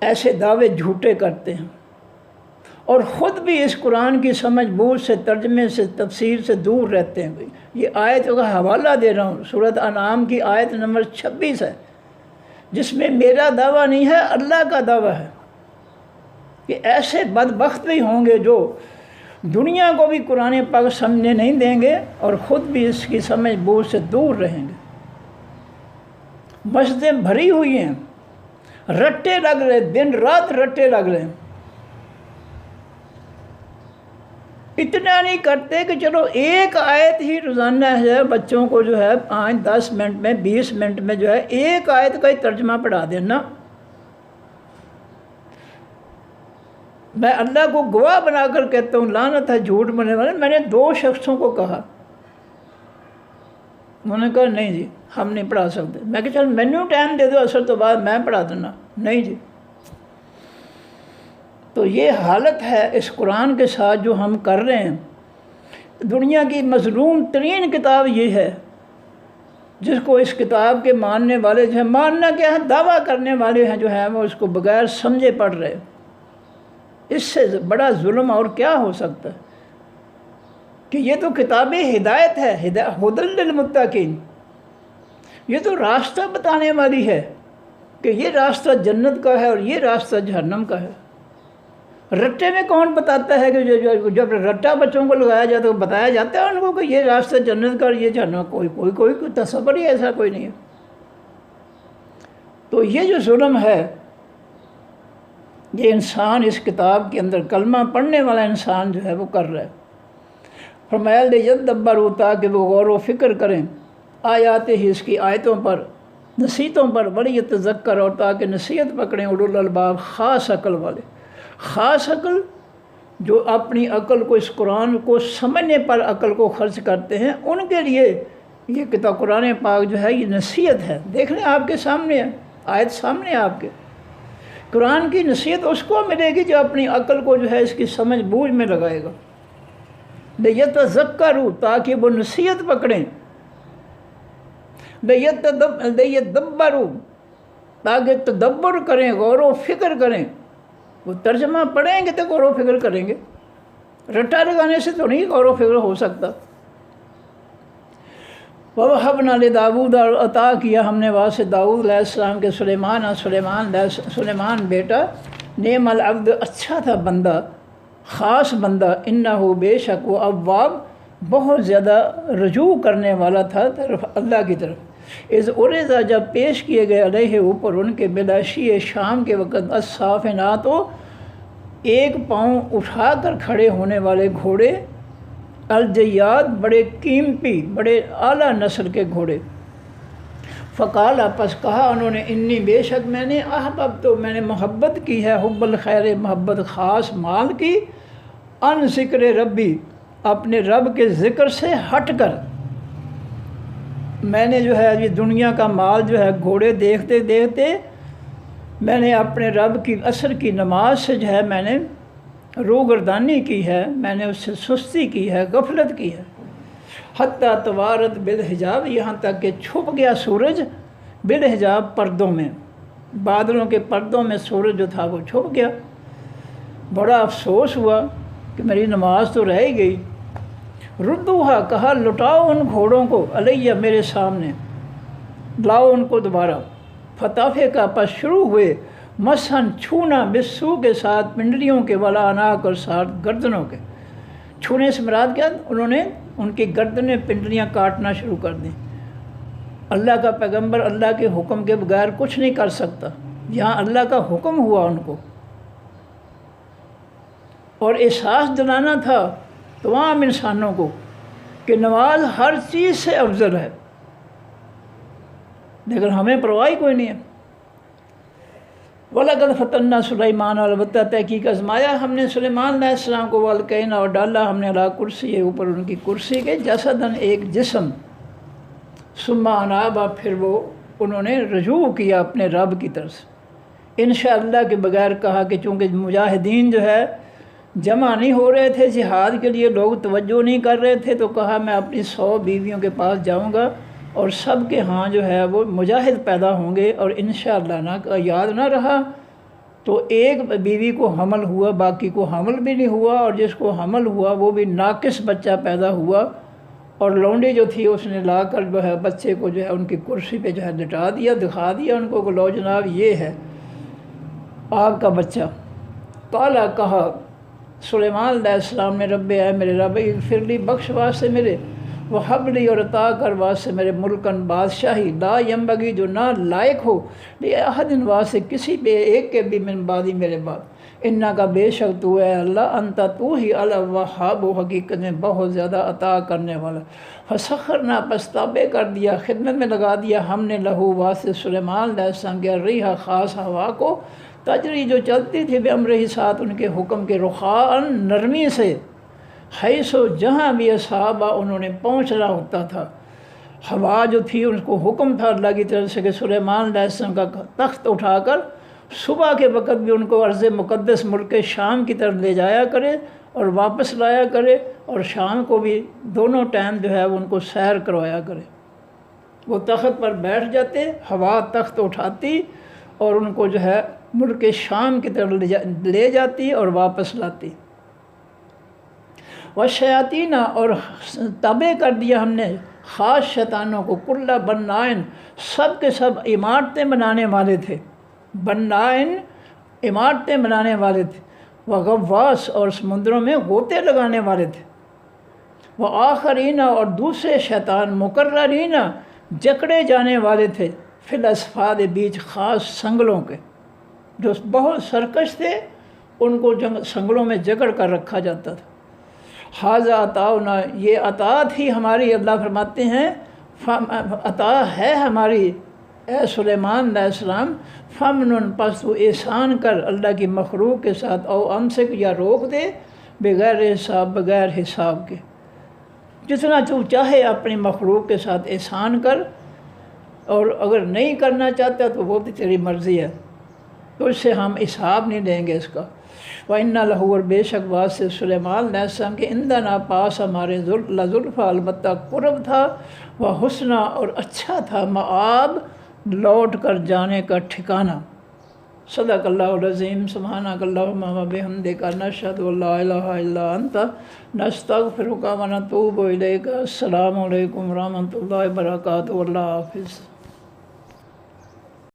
ایسے دعوے جھوٹے کرتے ہیں اور خود بھی اس قرآن کی سمجھ بوجھ سے، ترجمے سے، تفسیر سے دور رہتے ہیں۔ یہ آیت کا حوالہ دے رہا ہوں، سورۃ انعام کی آیت نمبر 26 ہے، جس میں میرا دعویٰ نہیں ہے، اللہ کا دعویٰ ہے کہ ایسے بدبخت بھی ہوں گے جو دنیا کو بھی قرآن پاک سمجھنے نہیں دیں گے اور خود بھی اس کی سمجھ بوجھ سے دور رہیں گے۔ مسجدیں بھری ہوئی ہیں، رٹے لگ رہے، دن رات رٹے لگ رہے ہیں، اتنا نہیں کرتے کہ چلو ایک آیت ہی روزانہ ہے بچوں کو جو ہے 5-10 منٹ میں 20 منٹ میں جو ہے ایک آیت کا ہی ترجمہ پڑھا دینا۔ میں اللہ کو گواہ بنا کر کہتا ہوں، لعنت ہے جھوٹ بولنے والے، میں نے 2 شخصوں کو کہا، انہوں نے کہا نہیں جی ہم نہیں پڑھا سکتے۔ میں کہ چل مینو ٹائم دے دو، اثر تو بعد میں پڑھا دینا، نہیں جی۔ تو یہ حالت ہے اس قرآن کے ساتھ جو ہم کر رہے ہیں۔ دنیا کی مظلوم ترین کتاب یہ ہے جس کو اس کتاب کے ماننے والے جو ہیں، ماننا کیا ہے، دعویٰ کرنے والے ہیں جو ہیں وہ اس کو بغیر سمجھے پڑھ رہے۔ اس سے بڑا ظلم اور کیا ہو سکتا ہے کہ یہ تو کتاب ہدایت ہے، ہدی للمتقین، یہ تو راستہ بتانے والی ہے کہ یہ راستہ جنت کا ہے اور یہ راستہ جہنم کا ہے۔ رٹے میں کون بتاتا ہے کہ جب رٹا بچوں کو لگایا جاتا ہے تو بتایا جاتا ہے ان کو کہ یہ راستہ جنت کا اور یہ جہنم، کوئی تصور ہی ایسا کوئی نہیں ہے۔ تو یہ جو ظلم ہے یہ انسان اس کتاب کے اندر کلمہ پڑھنے والا انسان جو ہے وہ کر رہا ہے۔ فرمایا لیدبروا، تاکہ وہ غور و فکر کریں آیات ہی، اس کی آیتوں پر، نصیحتوں پر، ولیتذکر، اور تاکہ نصیحت پکڑیں اولو الالباب، خاص عقل والے۔ خاص عقل جو اپنی عقل کو، اس قرآن کو سمجھنے پر عقل کو خرچ کرتے ہیں، ان کے لیے یہ کتاب قرآن پاک جو ہے یہ نصیحت ہے۔ دیکھ لیں آپ کے سامنے ہے، آیت سامنے ہے آپ کے۔ قرآن کی نصیحت اس کو ملے گی جو اپنی عقل کو جو ہے اس کی سمجھ بوجھ میں لگائے گا۔ لیتذکروا، تاکہ وہ نصیحت پکڑیں، لیدبروا، تاکہ تدبر کریں، غور و فکر کریں۔ وہ ترجمہ پڑھیں گے تو غور و فکر کریں گے، رٹا لگانے سے تو نہیں غور و فکر ہو سکتا۔ وَوَهَبْنَا لِدَاوُودَ، اور عطا کیا ہم نے واسطے داؤد علیہ السلام کے سلیمان بیٹا، نعم العبد، اچھا تھا بندہ، خاص بندہ، انہو، بے شک وہ، اواب، بہت زیادہ رجوع کرنے والا تھا طرف اللہ کی طرف۔ اذ عرض، جب پیش کیے گئے علیہ اوپر ان کے، بالعشی، شام کے وقت، الصافنات، ایک پاؤں اٹھا کر کھڑے ہونے والے گھوڑے، الجیاد، بڑے قیمتی، بڑے اعلیٰ نسل کے گھوڑے۔ فقال، پس کہا انہوں نے، انی، بے شک میں نے، احببت، میں نے محبت کی ہے، حب الخیر، محبت خاص مال کی، ان ذکر ربی، اپنے رب کے ذکر سے ہٹ کر۔ میں نے جو ہے یہ دنیا کا مال جو ہے گھوڑے دیکھتے دیکھتے میں نے اپنے رب کی عصر کی نماز سے جو ہے میں نے روگردانی کی ہے، میں نے اس سے سستی کی ہے، غفلت کی ہے۔ حتیٰ توارت بالحجاب، یہاں تک کہ چھپ گیا سورج، بالحجاب، پردوں میں، بادلوں کے پردوں میں سورج جو تھا وہ چھپ گیا۔ بڑا افسوس ہوا کہ میری نماز تو رہ گئی۔ ردوہا، کہا لٹاؤ ان گھوڑوں کو، علیہ، میرے سامنے، لاؤ ان کو دوبارہ۔ فتافے کا، پس شروع ہوئے، مسحن، چھونا، بسو کے ساتھ، پنڈلیوں کے، والا اناک، اور ساتھ گردنوں کے۔ چھونے سے مراد کیا؟ انہوں نے ان کی گردنیں، پنڈلیاں کاٹنا شروع کر دیں۔ اللہ کا پیغمبر اللہ کے حکم کے بغیر کچھ نہیں کر سکتا، یہاں اللہ کا حکم ہوا ان کو، اور احساس دلانا تھا تمام انسانوں کو کہ نماز ہر چیز سے افضل ہے، لیکن ہمیں پرواہ کوئی نہیں ہے۔ وَلَقَدْ فَتَنَّا سُلَيْمَانَ، البتہ تحقیق آزمایا ہم نے سلیمان علیہ السلام کو، وَأَلْقَيْنَا، اور ڈالا ہم نے عَلَىٰ کرسی اوپر ان کی کرسی کے، جسداً ایک جسم، ثم انابا، پھر وہ انہوں نے رجوع کیا اپنے رب کی طرف انشاءاللہ کے بغیر کہا کہ چونکہ مجاہدین جو ہے جمع نہیں ہو رہے تھے جہاد کے لیے، لوگ توجہ نہیں کر رہے تھے، تو کہا میں اپنی 100 بیویوں کے پاس جاؤں گا اور سب کے ہاں جو ہے وہ مجاہد پیدا ہوں گے، اور انشاءاللہ نہ یاد نہ رہا تو ایک بیوی کو حمل ہوا، باقی کو حمل بھی نہیں ہوا، اور جس کو حمل ہوا وہ بھی ناقص بچہ پیدا ہوا، اور لونڈی جو تھی اس نے لا کر جو ہے بچے کو جو ہے ان کی کرسی پہ جو ہے لٹا دیا، دکھا دیا ان کو کہ لو جناب یہ ہے آپ کا بچہ۔ قالا، کہا سلیمان علیہ السلام نے، رب، اے میرے رب، اغفر لی، بخش واسطے میرے، وہب لی، اور عطا کر واسطے میرے، ملکن، بادشاہی، لا ینبغی، جو نہ لائق ہو، لأحد، واسطے کسی بے ایک کے بھی، من بعدی، میرے بعد، انکا، بے شک تو ہے اللہ، انتا، تو ہی، الوہاب، حقیقت میں بہت زیادہ عطا کرنے والا۔ فسخرنا، پس تابع کر دیا، خدمت میں لگا دیا ہم نے، لہو، واسطے سلیمان علیہ السلام کے، الریح، خاص ہوا کو، تجری، جو چلتی تھی، بامرہ، ساتھ ان کے حکم کے، رخاءً، نرمی سے، حیث، جہاں بھی اصحابہ انہوں نے پہنچنا ہوتا تھا۔ ہوا جو تھی اس کو حکم تھا اللہ کی طرف سے کہ سلیمان علیہ السلام کا تخت اٹھا کر صبح کے وقت بھی ان کو ارض مقدس ملک شام کی طرف لے جایا کرے اور واپس لایا کرے، اور شام کو بھی دونوں ٹائم جو ہے وہ ان کو سیر کروایا کرے۔ وہ تخت پر بیٹھ جاتے، ہوا تخت اٹھاتی اور ان کو جو ہے ملک شام کی طرف لے جاتی اور واپس لاتی۔ والشیاطین، اور تابع کر دیا ہم نے خاص شیطانوں کو، کل بنائن، سب کے سب عمارتیں بنانے والے تھے، بنائن، عمارتیں بنانے والے تھے، وغواص، اور سمندروں میں غوطے لگانے والے تھے، وآخرین، اور دوسرے شیطان، مقررین، جکڑے جانے والے تھے، فی الاسفاد، بیچ خاص سنگلوں کے، جو بہت سرکش تھے ان کو سنگلوں میں جکڑ کر رکھا جاتا تھا۔ حاذا عطاؤنا، یہ عطا تھی ہماری، اللہ فرماتے ہیں عطا ہے ہماری اے سلیمان علیہ السلام، فمنن، پس تو احسان کر اللہ کی مخلوق کے ساتھ، او امسک، یا روک دے، بغیر حساب، بغیر حساب کے، جتنا تو چاہے اپنی مخلوق کے ساتھ احسان کر، اور اگر نہیں کرنا چاہتا تو وہ بھی تیری مرضی ہے، تو اس سے ہم حساب نہیں دیں گے اس کا۔ وَإِنَّ لَهُ، اور بے شک واسطے سلیمان علیہ السلام کے، اندنا، پاس ہمارے، لزلفیٰ، البتہ قرب تھا، وحسنہ، اور اچھا تھا، مآب، لوٹ کر جانے کا ٹھکانہ۔ صدق اللہ العظیم، سبحانک اللہم وبحمدک، نشہد ان لا الہ الا انت، نستغفرک ونتوب الیک۔ السلام علیکم ورحمۃ اللہ وبرکاتہ، اللہ حافظ۔